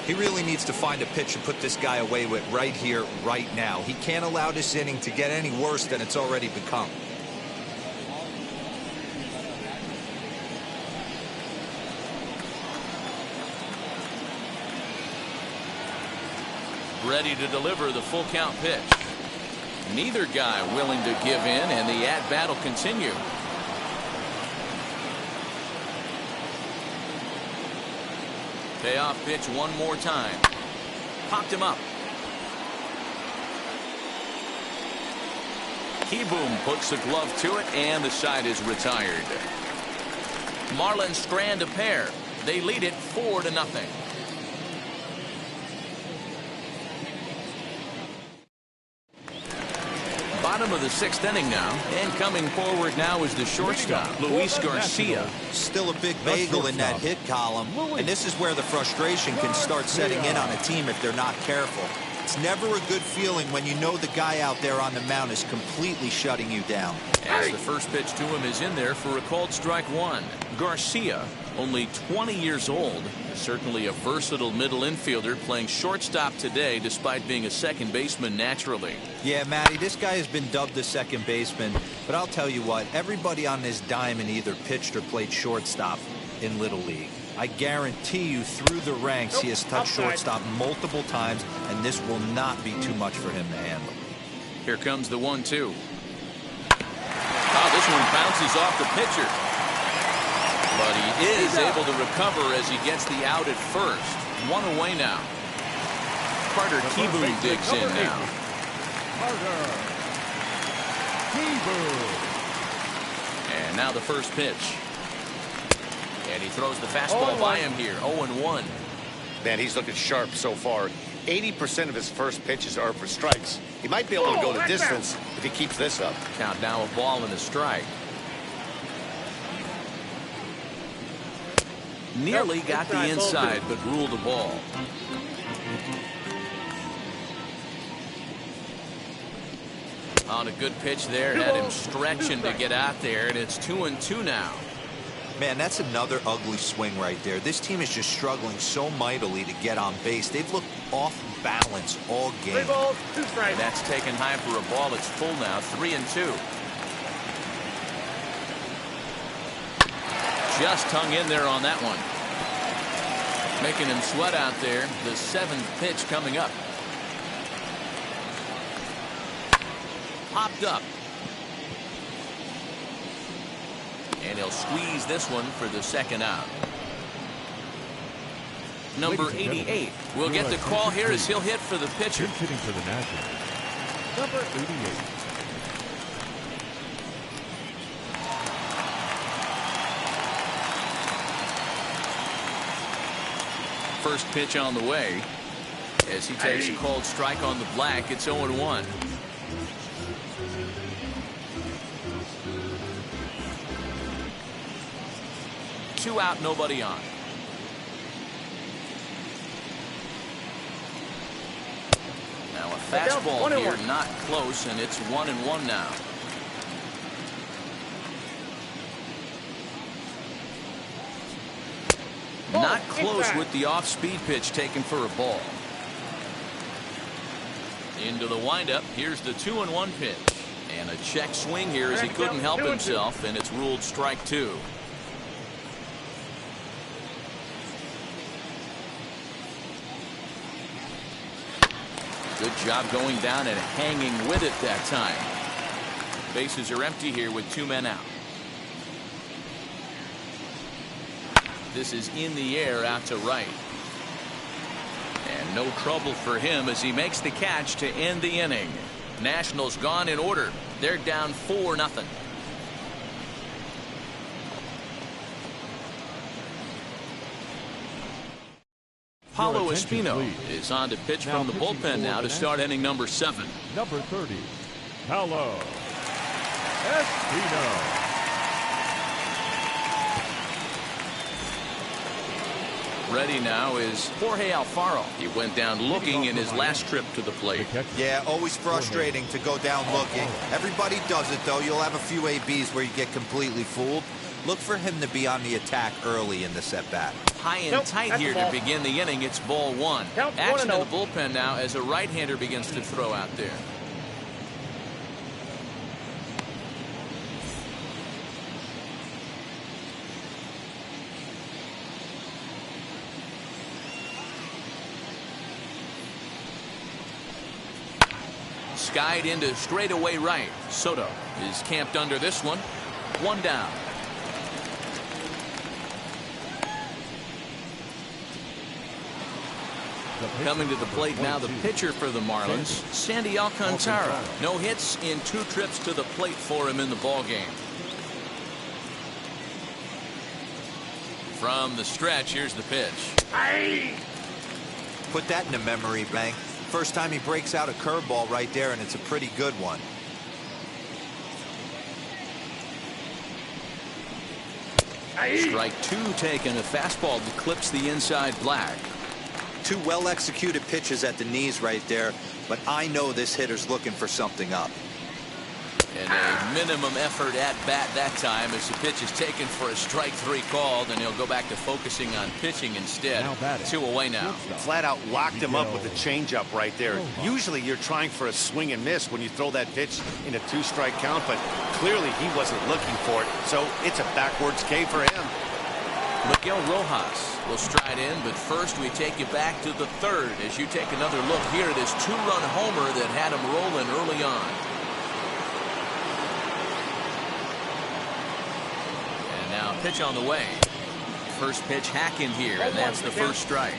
He really needs to find a pitch to put this guy away with right here, right now. He can't allow this inning to get any worse than it's already become.
Ready to deliver the full count pitch. Neither guy willing to give in, and the at-bat will continue. Payoff pitch one more time. Popped him up. Keyboom puts the glove to it, and the side is retired. Marlins strand a pair. They lead it 4-0. bottom of the 6th inning now, and coming forward now is the shortstop, Luis Garcia.
Still a big bagel in that hit column, and this is where the frustration can start setting in on a team if they're not careful. It's never a good feeling when you know the guy out there on the mound is completely shutting you down.
As the first pitch to him is in there for a called strike one. Garcia, only 20 years old, certainly a versatile middle infielder playing shortstop today despite being a second baseman naturally.
Yeah, Matty, this guy has been dubbed the second baseman, but I'll tell you what, everybody on this diamond either pitched or played shortstop in Little League. I guarantee you through the ranks he has touched shortstop multiple times, and this will not be too much for him to handle.
Here comes the 1-2. Oh, this one bounces off the pitcher. But he is able to recover as he gets the out at first. One away now. Carter Kieboom digs in now.
Carter Kieboom.
And now the first pitch. And he throws the fastball by him here. 0-1.
Man, he's looking sharp so far. 80% of his first pitches are for strikes. He might be able to go the distance if he keeps this up.
Count now a ball and a strike. Nearly got the inside, but ruled a ball. On a good pitch there, had him stretching to get out there, and it's 2-2 now.
Man, that's another ugly swing right there. This team is just struggling so mightily to get on base. They've looked off balance all game.
3 balls, 2 strikes.
And that's taken high for a ball. It's full now, 3-2. Just hung in there on that one. Making him sweat out there. The 7th pitch coming up. Popped up. And he'll squeeze this one for the second out. Number 88 will get the call here as he'll hit for the pitcher.
Hitting for the Nationals. Number 88.
First pitch on the way as he takes a called strike on the black. It's 0-1. Two out, nobody on. Now a fastball here, not close, and it's 1-1 now. Not close with the off-speed pitch taken for a ball. Into the windup. Here's the 2-1 pitch. And a check swing here as he couldn't help himself, and it's ruled strike two. Good job going down and hanging with it that time. Bases are empty here with 2 men out. This is in the air out to right. And no trouble for him as he makes the catch to end the inning. Nationals gone in order. They're down 4-0. Paulo Espino is on to pitch from the bullpen now to start inning number 7.
Number 30, Paulo Espino.
Ready now is Jorge Alfaro. He went down looking in his last trip to the plate.
Yeah, always frustrating to go down looking. Everybody does it, though. You'll have a few ABs where you get completely fooled. Look for him to be on the attack early in the set-bat.
High and tight here to begin the inning. It's ball 1. Action in the bullpen now as a right-hander begins to throw out there. Skied into straightaway right. Soto is camped under this one. 1 down. Coming to the plate now, the pitcher for the Marlins, Sandy Alcantara. No hits in 2 trips to the plate for him in the ballgame. From the stretch, here's the pitch.
Put that in the memory bank. First time he breaks out a curveball right there, and it's a pretty good one.
Strike two taken. A fastball that clips the inside black.
Two well-executed pitches at the knees right there, but I know this hitter's looking for something up.
And a minimum effort at bat that time as the pitch is taken for a strike three called, and he'll go back to focusing on pitching instead. 2 away now.
Flat out locked him up with a changeup right there. Usually you're trying for a swing and miss when you throw that pitch in a 2-strike count, but clearly he wasn't looking for it, so it's a backwards K for him.
Miguel Rojas will stride in, but first we take you back to the third as you take another look here at this 2-run homer that had him rolling early on. And now pitch on the way. First pitch hack in here, and that's the first strike.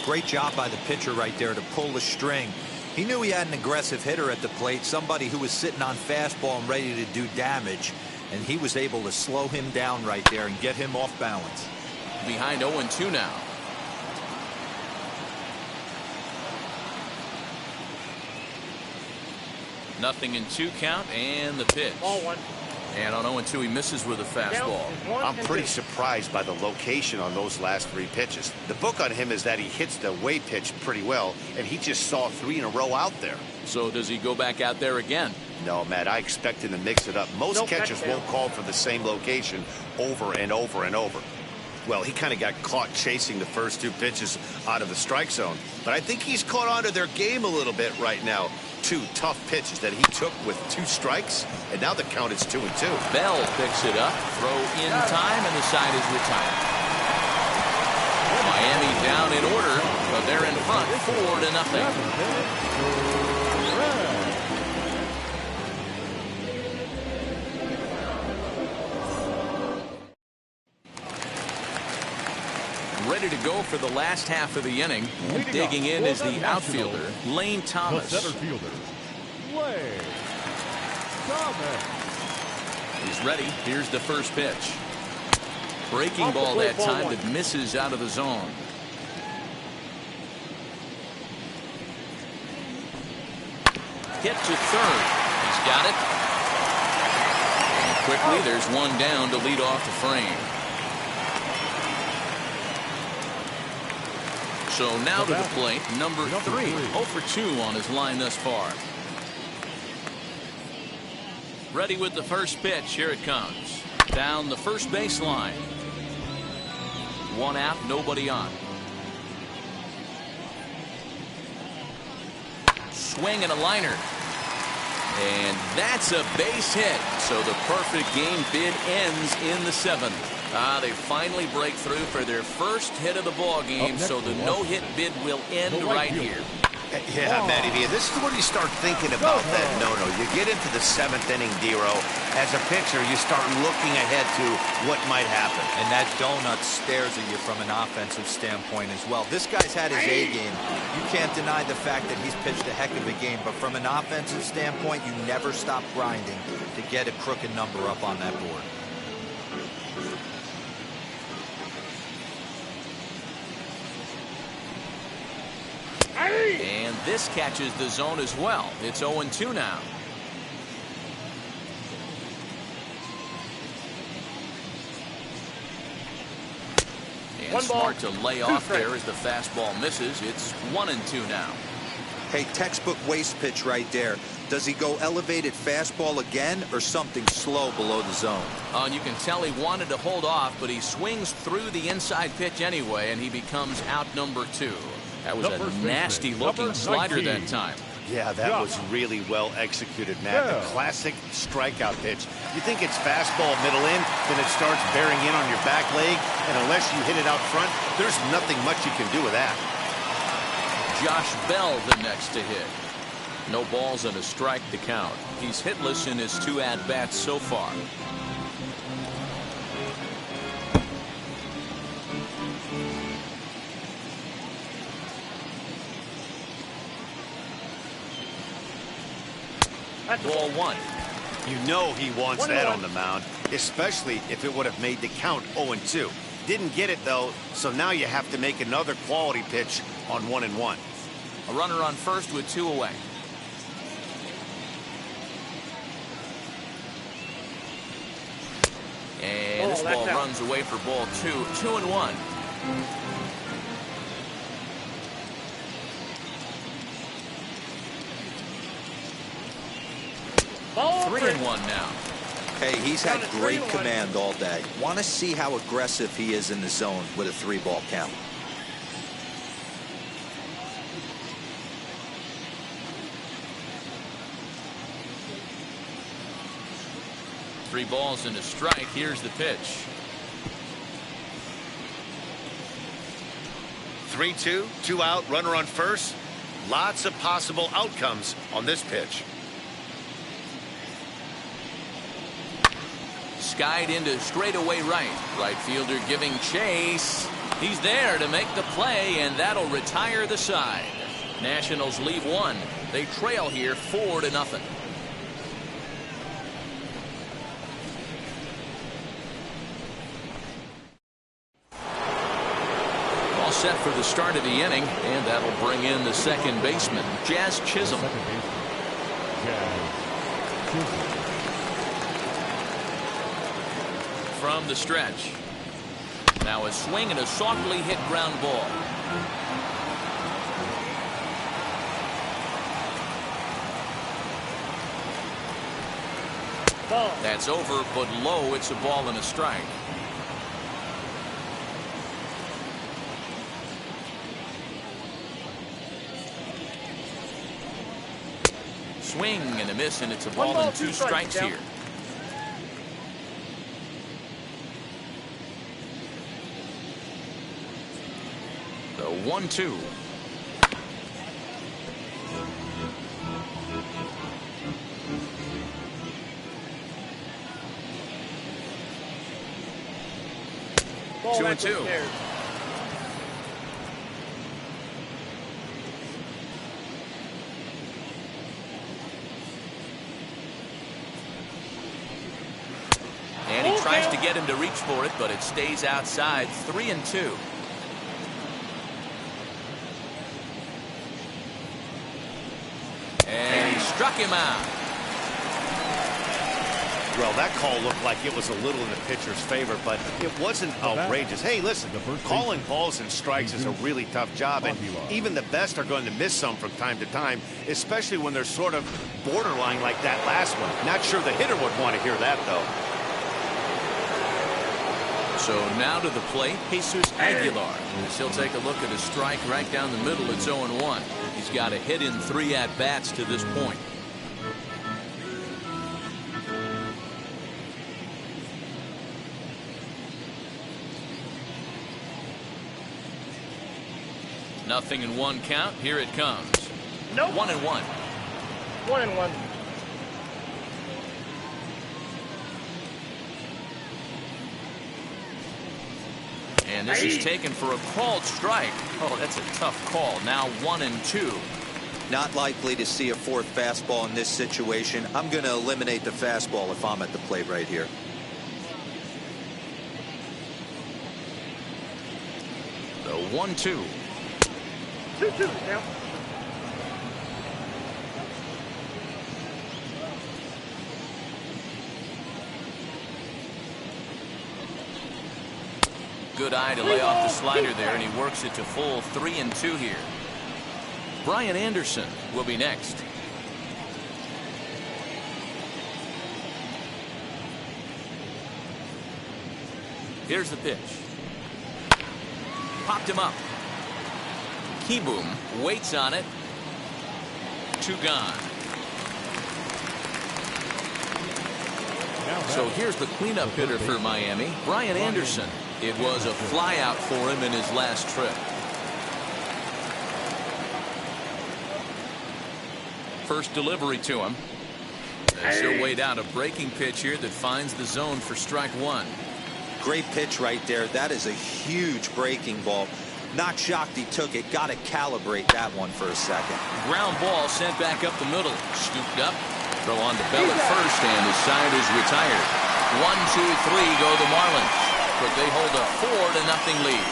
Great job by the pitcher right there to pull the string. He knew he had an aggressive hitter at the plate, somebody who was sitting on fastball and ready to do damage, and he was able to slow him down right there and get him off balance.
Behind 0-2 now. Nothing in 2 count, and the pitch.
Ball 1.
And on 0-2 he misses with a fastball.
I'm pretty surprised by the location on those last 3 pitches. The book on him is that he hits the away pitch pretty well, and he just saw 3 in a row out there.
So does he go back out there again?
No, Matt, I expect him to mix it up. Most catchers won't call for the same location over and over and over. Well, he kind of got caught chasing the first 2 pitches out of the strike zone, but I think he's caught on to their game a little bit right now. 2 tough pitches that he took with 2 strikes, and now the count is 2-2.
Bell picks it up, throw in time, and the side is retired. Miami down in order, but they're in front 4-0. Ready to go for the last half of the inning. Digging in is the outfielder, Lane Thomas.
The center fielder, Lane Thomas.
He's ready. Here's the first pitch. Breaking ball that time that misses out of the zone. Hit to third. He's got it. And quickly, there's one down to lead off the frame. So now to the plate, number 3. 0 for 2 on his line thus far. Ready with the first pitch. Here it comes. Down the first baseline. 1 out, nobody on. Swing and a liner. And that's a base hit. So the perfect game bid ends in the 7th. They finally break through for their first hit of the ball game, so the no-hit bid will end right here.
Yeah, Matty V, this is where you start thinking about that no-no. You get into the 7th inning, D-Row. As a pitcher, you start looking ahead to what might happen.
And that donut stares at you from an offensive standpoint as well. This guy's had his A game. You can't deny the fact that he's pitched a heck of a game, but from an offensive standpoint, you never stop grinding to get a crooked number up on that board.
And this catches the zone as well. It's 0-2 now. And smart to lay off there as the fastball misses. It's 1-2 now.
Hey, textbook waste pitch right there. Does he go elevated fastball again or something slow below the zone?
And you can tell he wanted to hold off, but he swings through the inside pitch anyway, and he becomes out number 2. That was a nasty-looking slider that time.
Yeah, that was really well executed, Matt. A classic strikeout pitch. You think it's fastball middle in, then it starts bearing in on your back leg, and unless you hit it out front, there's nothing much you can do with that.
Josh Bell the next to hit. No balls and a strike to count. He's hitless in his 2 at-bats so far. Ball 1.
You know he wants that on the mound, especially if it would have made the count 0-2. Didn't get it, though, so now you have to make another quality pitch on 1-1.
A runner on first with 2 away. And this fastball
that's out.
runs away for ball 2. 2-1.
Ball
3-1 now.
Hey, he's had
Down to
great
3-1.
command all day. Want to see how aggressive he is in the zone with a 3-ball count.
Three balls and a strike. Here's the pitch.
3-2, 2 out, runner on first. Lots of possible outcomes on this pitch.
Skied into straightaway right. Right fielder giving chase. He's there to make the play, and that'll retire the side. Nationals leave one. They trail here 4-0. All set for the start of the inning, and that'll bring in the second baseman, Jazz Chisholm.
Second baseman, Jazz Chisholm.
From the stretch. Now a swing and a softly hit ground ball.
Ball.
That's over, but low. It's a ball and a strike. Swing and a miss, and it's a ball and 2 strikes here. The 1-2.
Ball,
2-2.
upstairs.
And he tries to get him to reach for it, but it stays outside. 3-2. And he struck him out.
Well, that call looked like it was a little in the pitcher's favor, but it wasn't outrageous. Hey, listen, calling balls and strikes is a really tough job, and even the best are going to miss some from time to time, especially when they're sort of borderline like that last one. Not sure the hitter would want to hear that, though.
So now to the plate, Jesus Aguilar. As he'll take a look at a strike right down the middle. It's 0-1. He's got a hit in 3 at-bats to this point. Nothing in 1 count. Here it comes.
Nope.
1-1.
1-1.
And this is taken for a called strike. Oh, that's a tough call. Now 1-2.
Not likely to see a 4th fastball in this situation. I'm going to eliminate the fastball if I'm at the plate right here.
The 1-2.
2-2 now.
Good eye to lay off the slider there, and he works it to full. 3-2 here. Brian Anderson will be next. Here's the pitch. Popped him up. Keyboom waits on it. 2 gone. So here's the cleanup hitter for Miami, Brian Anderson. It was a flyout for him in his last trip. First delivery to him. As he'll wait out a breaking pitch here that finds the zone for strike 1.
Great pitch right there. That is a huge breaking ball. Not shocked he took it. Got to calibrate that one for a second.
Ground ball sent back up the middle. Scooped up. Throw on to Bell at first, and the side is retired. 1-2-3 go the Marlins, but they hold a 4-0 lead.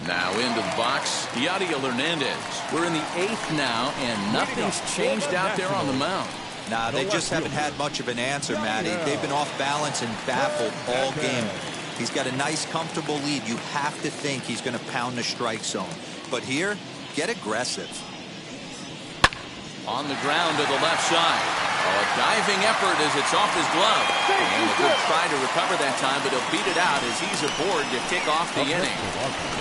Now in into the box, Yadiel Hernandez. We're in the 8th now, and nothing's changed out there on the mound.
Nah, they just haven't had much of an answer, Matty. They've been off balance and baffled all game. He's got a nice, comfortable lead. You have to think he's going to pound the strike zone. But here, get aggressive.
On the ground to the left side. A diving effort as it's off his glove. And a good try to recover that time, but he'll beat it out as he's aboard to kick off the inning.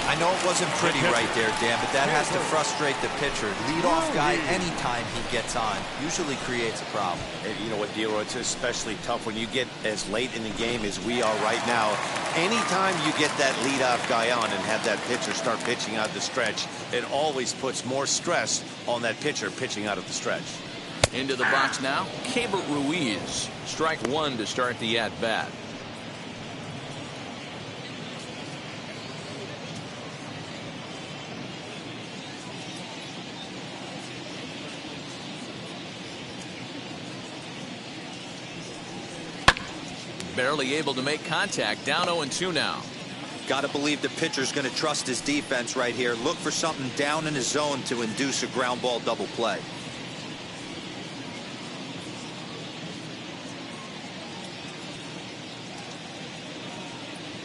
I know it wasn't pretty right there, Dan, but that has to frustrate the pitcher. Leadoff guy, anytime he gets on, usually creates a problem.
And you know what, D'Lo, it's especially tough when you get as late in the game as we are right now. Anytime you get that leadoff guy on and have that pitcher start pitching out the stretch, it always puts more stress on that pitcher pitching out of the stretch.
Into the box now, Keibert Ruiz. Strike one to start the at-bat. Barely able to make contact. Down 0-2 now.
Got to believe the pitcher's going to trust his defense right here. Look for something down in his zone to induce a ground ball double play.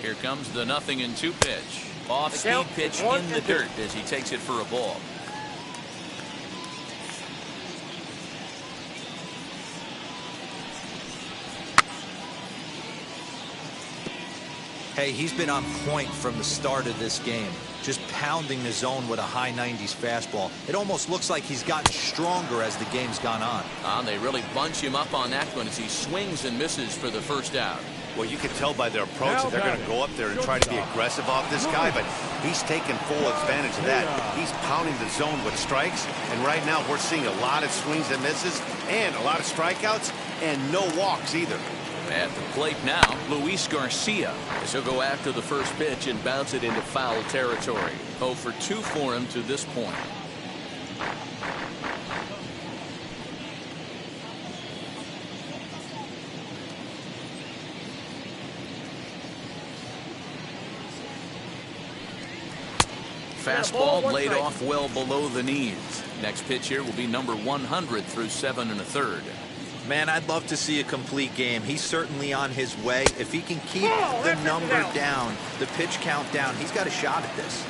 Here comes the 0-2 pitch. Off-speed pitch in the dirt as he takes it for a ball.
Hey, he's been on point from the start of this game. Just pounding the zone with a high 90s fastball. It almost looks like he's gotten stronger as the game's gone on.
They really bunch him up on that one as he swings and misses for the first out.
Well, you can tell by their approach that they're going to go up there and try to be aggressive off this guy, but he's taking full advantage of that. He's pounding the zone with strikes, and right now we're seeing a lot of swings and misses and a lot of strikeouts and no walks either.
At the plate now, Luis Garcia. As he'll go after the first pitch and bounce it into foul territory. 0 for 2 for him to this point. Fastball laid off well below the knees. Next pitch here will be number 100 through 7 1/3.
Man, I'd love to see a complete game. He's certainly on his way. If he can keep the number down, the pitch count down, he's got a shot at this.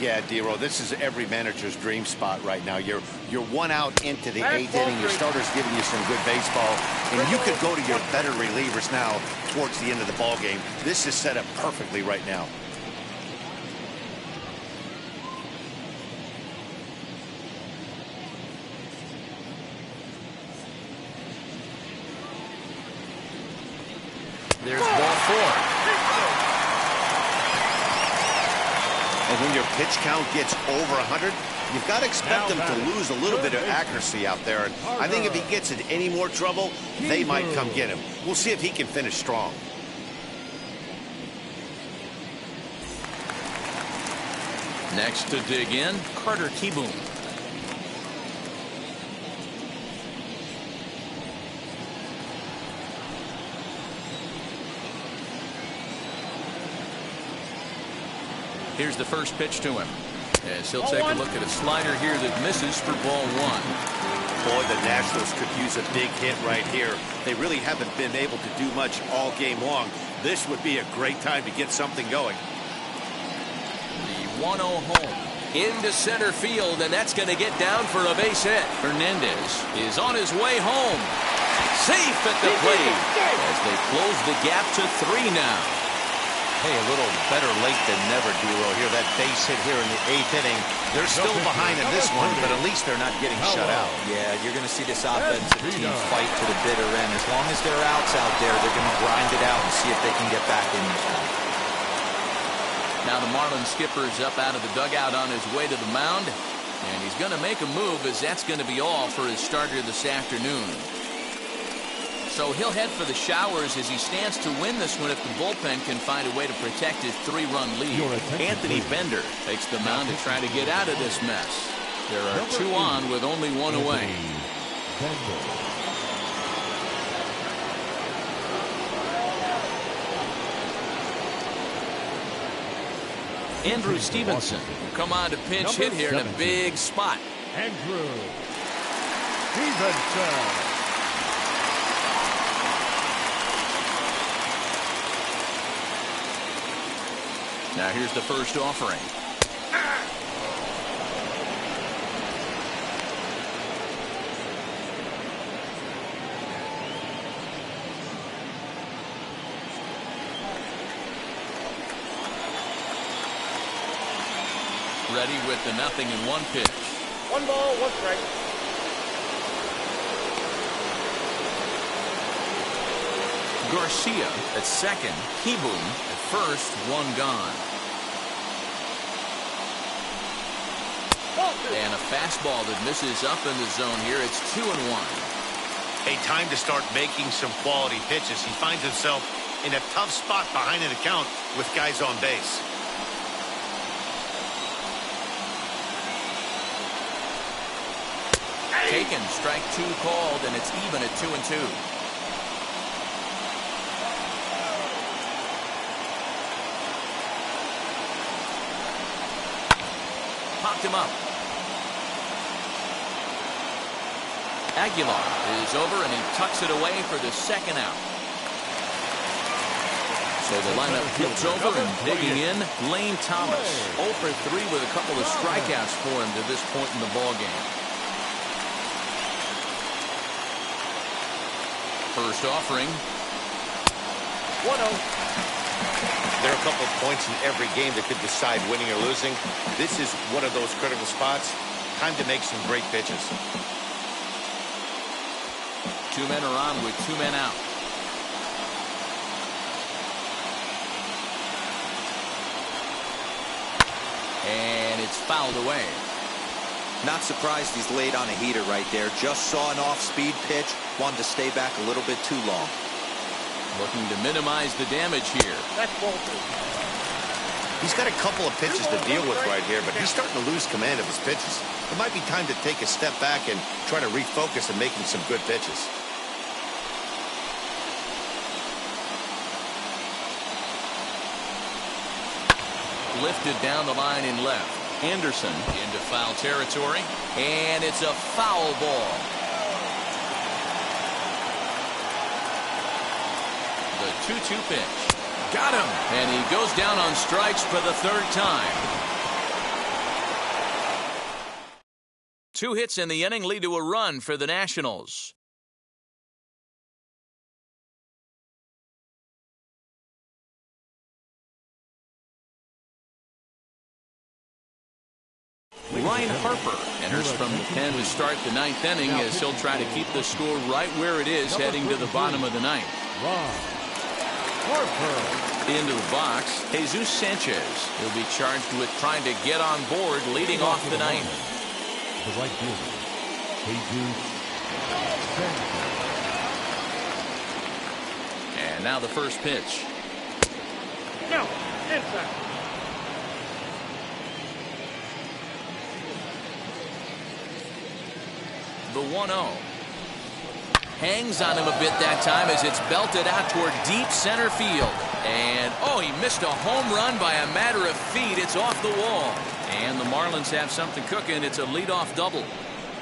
Yeah, D-Roll, this is every manager's dream spot right now. You're 1 out into the 8th inning. Your starter's giving you some good baseball, and you could go to your better relievers now towards the end of the ball game. This is set up perfectly right now.
There's ball 4.
And when your pitch count gets over 100, you've got to expect them to lose a little bit of accuracy out there. And I think if he gets in any more trouble, they might come get him. We'll see if he can finish strong.
Next to dig in, Carter Kieboom. Here's the first pitch to him. As he'll take a look at a slider here that misses for ball 1.
Boy, the Nationals could use a big hit right here. They really haven't been able to do much all game long. This would be a great time to get something going.
The 1-0 home into center field, and that's going to get down for a base hit. Hernandez is on his way home. Safe at the plate as they close the gap to 3 now.
Hey, a little better late than never, D-Roll. Here, that base hit here in the 8th inning. They're still behind in this one, but at least they're not getting shut out.
Yeah, you're going to see this offensive team fight to the bitter end. As long as there are outs out there, they're going to grind it out and see if they can get back in this one.
Now the Marlins skipper's up out of the dugout on his way to the mound, and he's going to make a move as that's going to be all for his starter this afternoon. So he'll head for the showers as he stands to win this one if the bullpen can find a way to protect his 3-run lead. Anthony Bender takes the mound to try to get out of this mess. There are 2 on with only 1 away. Andrew Stevenson will come on to pinch hit here in a big spot.
Andrew Stevenson.
Now here's the first offering. Ready with the 0-1 pitch.
1 ball, 1 strike.
Garcia at second. Kieboom at first. 1 gone. And a fastball that misses up in the zone here. It's 2-1.
A time to start making some quality pitches. He finds himself in a tough spot behind an account with guys on base.
Taken, strike 2 called, and it's even at 2-2. Popped him up. Aguilar is over, and he tucks it away for the second out. So the lineup flips over, and digging in, Lane Thomas. 0 for 3 with a couple of strikeouts for him to this point in the ballgame. First offering.
1-0.
There are a couple of points in every game that could decide winning or losing. This is one of those critical spots. Time to make some great pitches.
2 men are on with 2 men out. And it's fouled away.
Not surprised he's laid on a heater right there. Just saw an off-speed pitch. Wanted to stay back a little bit too long.
Looking to minimize the damage here.
That's ball 2.
He's got a couple of pitches to deal with right here, but he's starting to lose command of his pitches. It might be time to take a step back and try to refocus on making some good pitches.
Lifted down the line in left. Anderson into foul territory, and it's a foul ball. The 2-2 pitch. Got him, and he goes down on strikes for the 3rd time. 2 hits in the inning lead to a run for the Nationals. Ryan Harper enters from the pen to start the 9th inning as he'll try to keep the score right where it is heading to the bottom of the 9th.
Harper.
Into the box, Jesus Sanchez. He'll be charged with trying to get on board leading off the 9th.
The right fielder, Jesus Sanchez.
And now the first pitch.
Now, inside.
The 1-0. Hangs on him a bit that time as it's belted out toward deep center field. And, oh, he missed a home run by a matter of feet. It's off the wall. And the Marlins have something cooking. It's a leadoff double.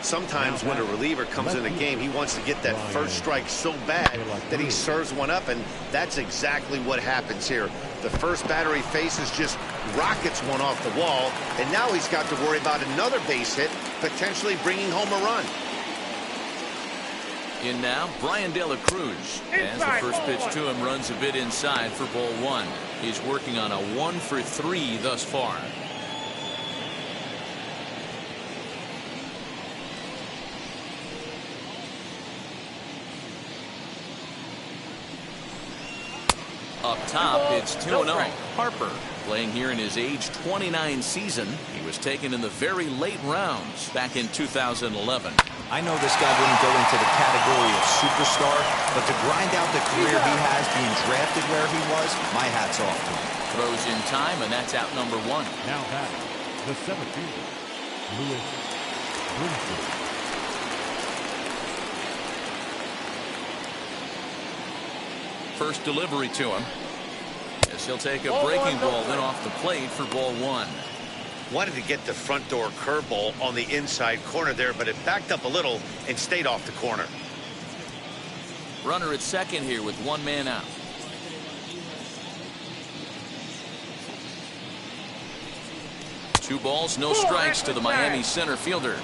Sometimes when a reliever comes in a game, he wants to get that first strike so bad that he serves one up, and that's exactly what happens here. The first batter he faces just rockets one off the wall, and now he's got to worry about another base hit, potentially bringing home a run.
In now, Brian De La Cruz. As the first pitch to him runs a bit inside for ball 1. He's working on a 1 for 3 thus far. Up top, it's 2-0. Harper playing here in his age 29 season. He was taken in the very late rounds back in 2011.
I know this guy wouldn't go into the category of superstar, but to grind out the career he has being drafted where he was, my hat's off to him.
Throws in time, and that's out number 1.
Now back, the 7th fielder, Lewis Brinson.
First delivery to him. As pitches. He'll take a breaking ball then off the plate for ball one.
Wanted to get the front door curveball on the inside corner there, but it backed up a little and stayed off the corner.
Runner at second here with one man out. Two balls, no strikes to the Miami center fielder.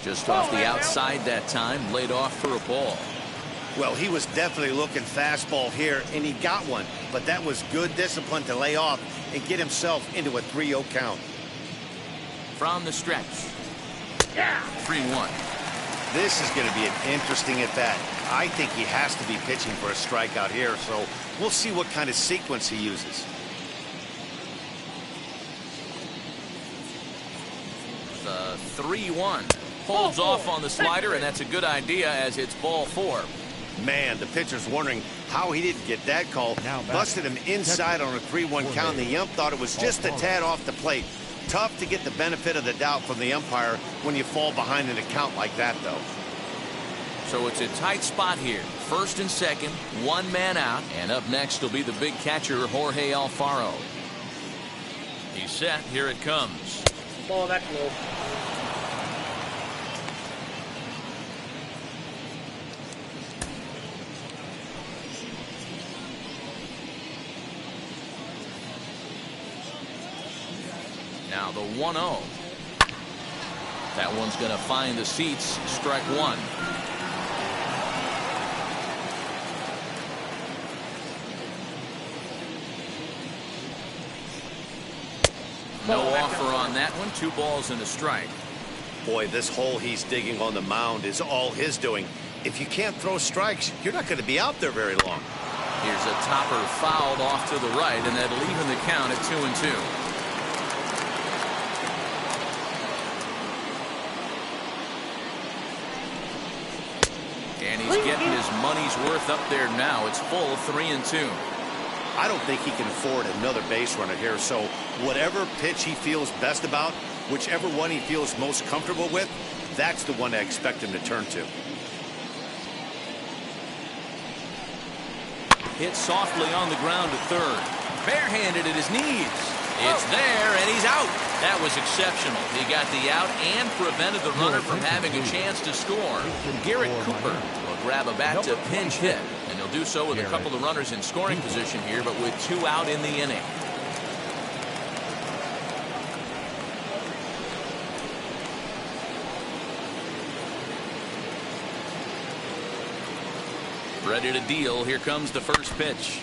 Just off the outside that time, laid off for a ball.
Well, he was definitely looking fastball here, and he got one. But that was good discipline to lay off and get himself into a 3-0 count.
From the stretch. 3-1.
This is going to be an interesting at-bat. I think he has to be pitching for a strikeout here, so we'll see what kind of sequence he uses.
The 3-1. Holds off on the slider, and that's a good idea as it's ball four.
Man, the pitcher's wondering how he didn't get that call. Busted him inside on a 3-1 count, and the ump thought it was just a tad off the plate. Tough to get the benefit of the doubt from the umpire when you fall behind in a count like that, though.
So it's a tight spot here. First and second, one man out, and up next will be the big catcher, Jorge Alfaro. He's set. Here it comes.
Ball that close.
Now the 1-0. That one's going to find the seats. Strike one. No offer on that one. 2 balls and a strike.
Boy, this hole he's digging on the mound is all his doing. If you can't throw strikes, you're not going to be out there very long.
Here's a topper fouled off to the right, and that'll even the count at 2-2. And he's getting his money's worth up there now. It's full 3-2.
I don't think he can afford another base runner here, so whatever pitch he feels best about, whichever one he feels most comfortable with, that's the one I expect him to turn to.
Hit softly on the ground to third. Barehanded at his knees. It's there, and he's out. That was exceptional. He got the out and prevented the runner from having a chance to score. Garrett Cooper will grab a bat to pinch hit, and he'll do so with a couple of runners in scoring position here, but with 2 out in the inning. Ready to deal. Here comes the first pitch.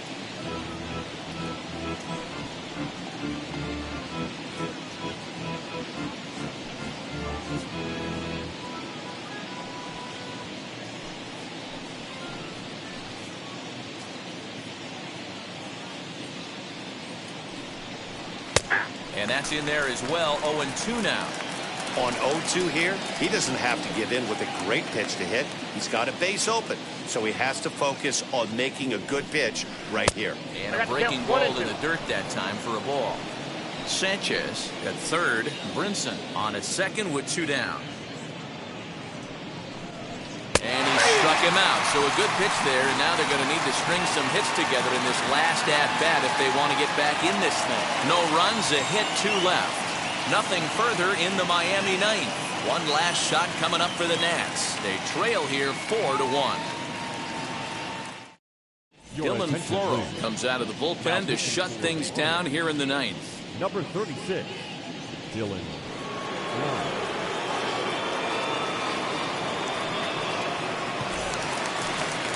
And that's in there as well. 0-2 now.
On 0-2 here, he doesn't have to give in with a great pitch to hit. He's got a base open, so he has to focus on making a good pitch right here.
And a breaking ball in the dirt that time for a ball. Sanchez at third. Brinson on at second with 2 down. And he struck him out. So a good pitch there, and now they're going to need to string some hits together in this last at-bat if they want to get back in this thing. No runs, a hit, 2 left. Nothing further in the Miami ninth. One last shot coming up for the Nats. They trail here 4-1. Dylan Floro comes out of the bullpen to shut things down here in the ninth.
Number 36, Dylan Floro.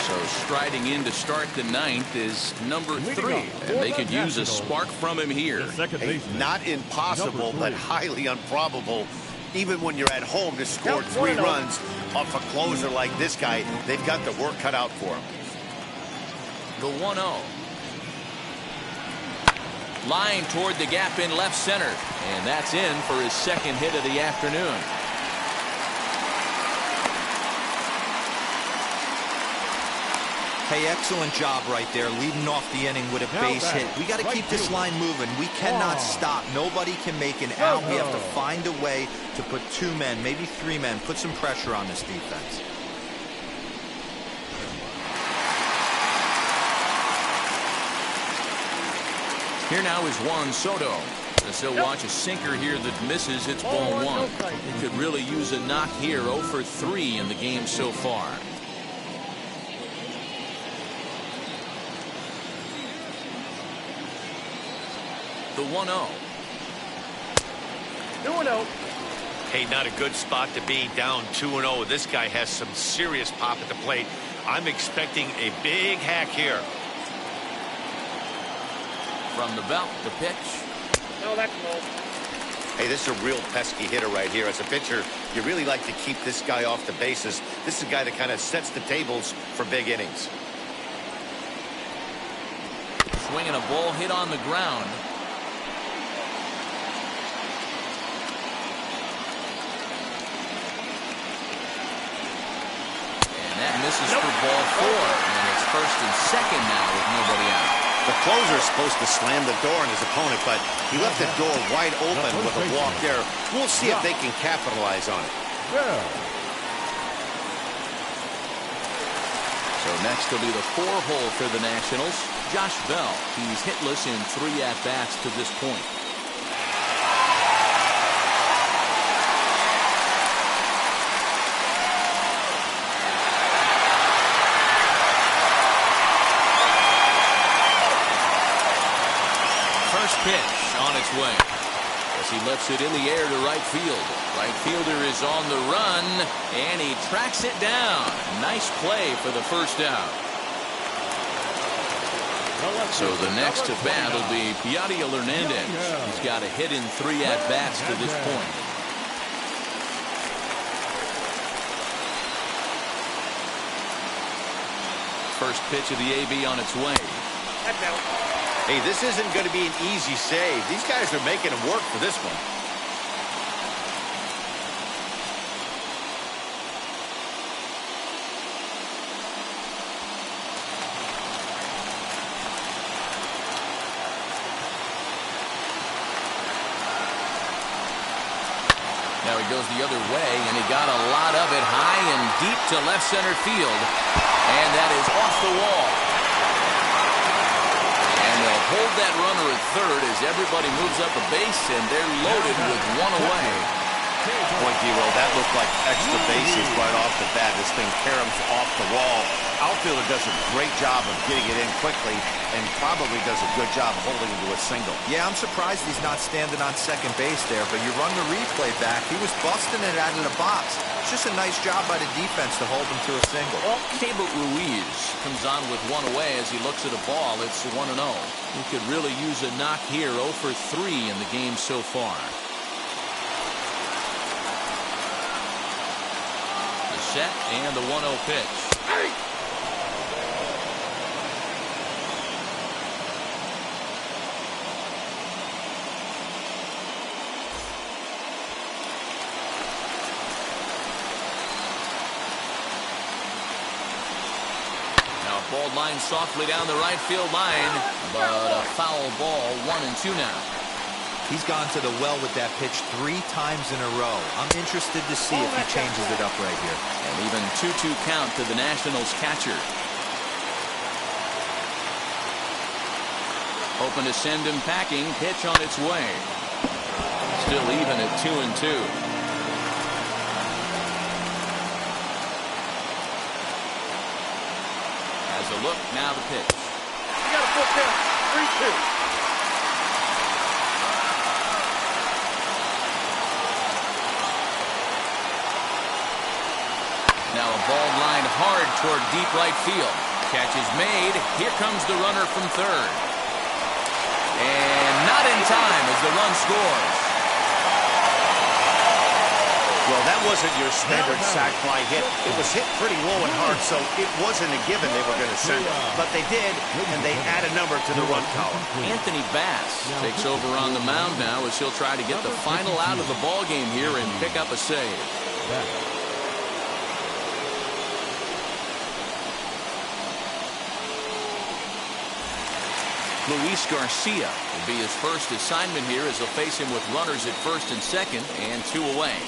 So striding in to start the ninth is number 3, and they could use a spark from him here.
Hey, not impossible, but highly improbable. Even when you're at home to score 3 runs off a closer like this guy, they've got the work cut out for him.
The 1-0. Line toward the gap in left center, and that's in for his second hit of the afternoon.
Hey, excellent job right there, leading off the inning with a base hit. We got to keep this line moving. We cannot stop. Nobody can make an out. We have to find a way to put 2 men, maybe 3 men, put some pressure on this defense.
Here now is Juan Soto. As he'll watch a sinker here that misses. It's ball 1. He could really use a knock here. 0 for 3 in the game so far. The 1-0.
2-0.
Hey, not a good spot to be, down 2-0. This guy has some serious pop at the plate. I'm expecting a big hack here.
From the belt, the pitch.
No, that's low.
Hey, this is a real pesky hitter right here. As a pitcher, you really like to keep this guy off the bases. This is a guy that kind of sets the tables for big innings.
Swinging a ball hit on the ground. And that misses for ball 4. And it's first and second now with nobody out.
The closer is supposed to slam the door on his opponent, but he left the door wide open with a walk there. We'll see if they can capitalize on it.
So next will be the 4-hole for the Nationals. Josh Bell. He's hitless in 3 at-bats to this point. First pitch on its way as he lifts it in the air to right field. Right fielder is on the run and he tracks it down. Nice play for the first out. So the next at bat will be Yadier Hernandez. He's got a hit in 3 at bats to this point. First pitch of the AB on its way.
That's out.
Hey, this isn't going to be an easy save. These guys are making him work for this one.
Now he goes the other way, and he got a lot of it high and deep to left center field. And that is off the wall. They'll hold that runner at third as everybody moves up a base, and they're loaded with 1 away.
Boy, D-Roll, that looked like extra bases right off the bat. This thing caroms off the wall. Outfielder does a great job of getting it in quickly and probably does a good job holding it to a single.
Yeah, I'm surprised he's not standing on second base there, but you run the replay back. He was busting it out of the box. It's just a nice job by the defense to hold him to a single.
Well, Keibert Ruiz comes on with 1 away as he looks at a ball. It's 1-0. He could really use a knock here. 0 for 3 in the game so far. The set and the 1-0 pitch. Ball line softly down the right field line, but a foul ball. 1-2 now.
He's gone to the well with that pitch 3 times in a row. I'm interested to see if he changes it up right here.
And even 2-2 count to the Nationals catcher. Hoping to send him packing. Pitch on its way. Still even at 2-2. A look, now the pitch.
You got to put down 3-2.
Now a ball lined hard toward deep right field. Catch is made. Here comes the runner from third. And not in time as the run scores.
Well, that wasn't your standard sac fly hit. It was hit pretty low and hard, so it wasn't a given they were going to send it. But they did, and they add a number to the run column.
Anthony Bass takes over on the mound now as he'll try to get the final out of the ball game here and pick up a save. Luis Garcia will be his first assignment here as he'll face him with runners at first and second and 2 away.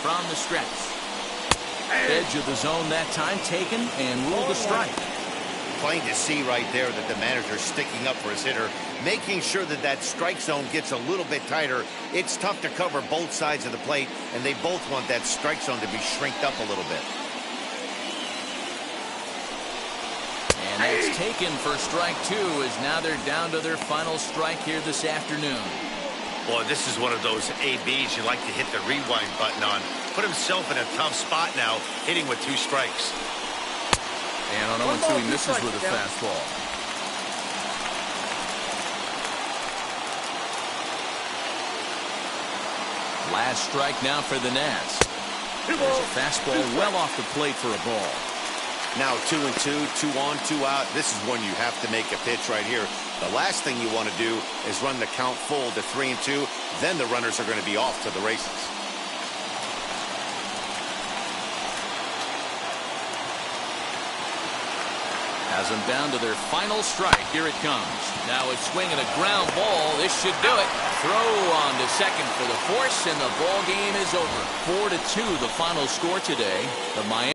From the stretch. Edge of the zone that time taken and ruled a strike.
plain to see right there that the manager's sticking up for his hitter, making sure that that strike zone gets a little bit tighter. It's tough to cover both sides of the plate, and they both want that strike zone to be shrinked up a little bit.
And that's taken for strike 2, as now they're down to their final strike here this afternoon.
Boy, this is one of those ABs you like to hit the rewind button on. Put himself in a tough spot now, hitting with 2 strikes.
And on 0-2, he misses with a fastball. Last strike now for the Nats. There's a fastball well off the plate for a ball.
Now 2-2, 2 on, 2 out. This is when you have to make a pitch right here. The last thing you want to do is run the count full to 3-2. Then the runners are going to be off to the races.
Has them down to their final strike. Here it comes. Now it's swinging a ground ball. This should do it. Throw on to second for the force, and the ball game is over. 4-2 the final score today. The Miami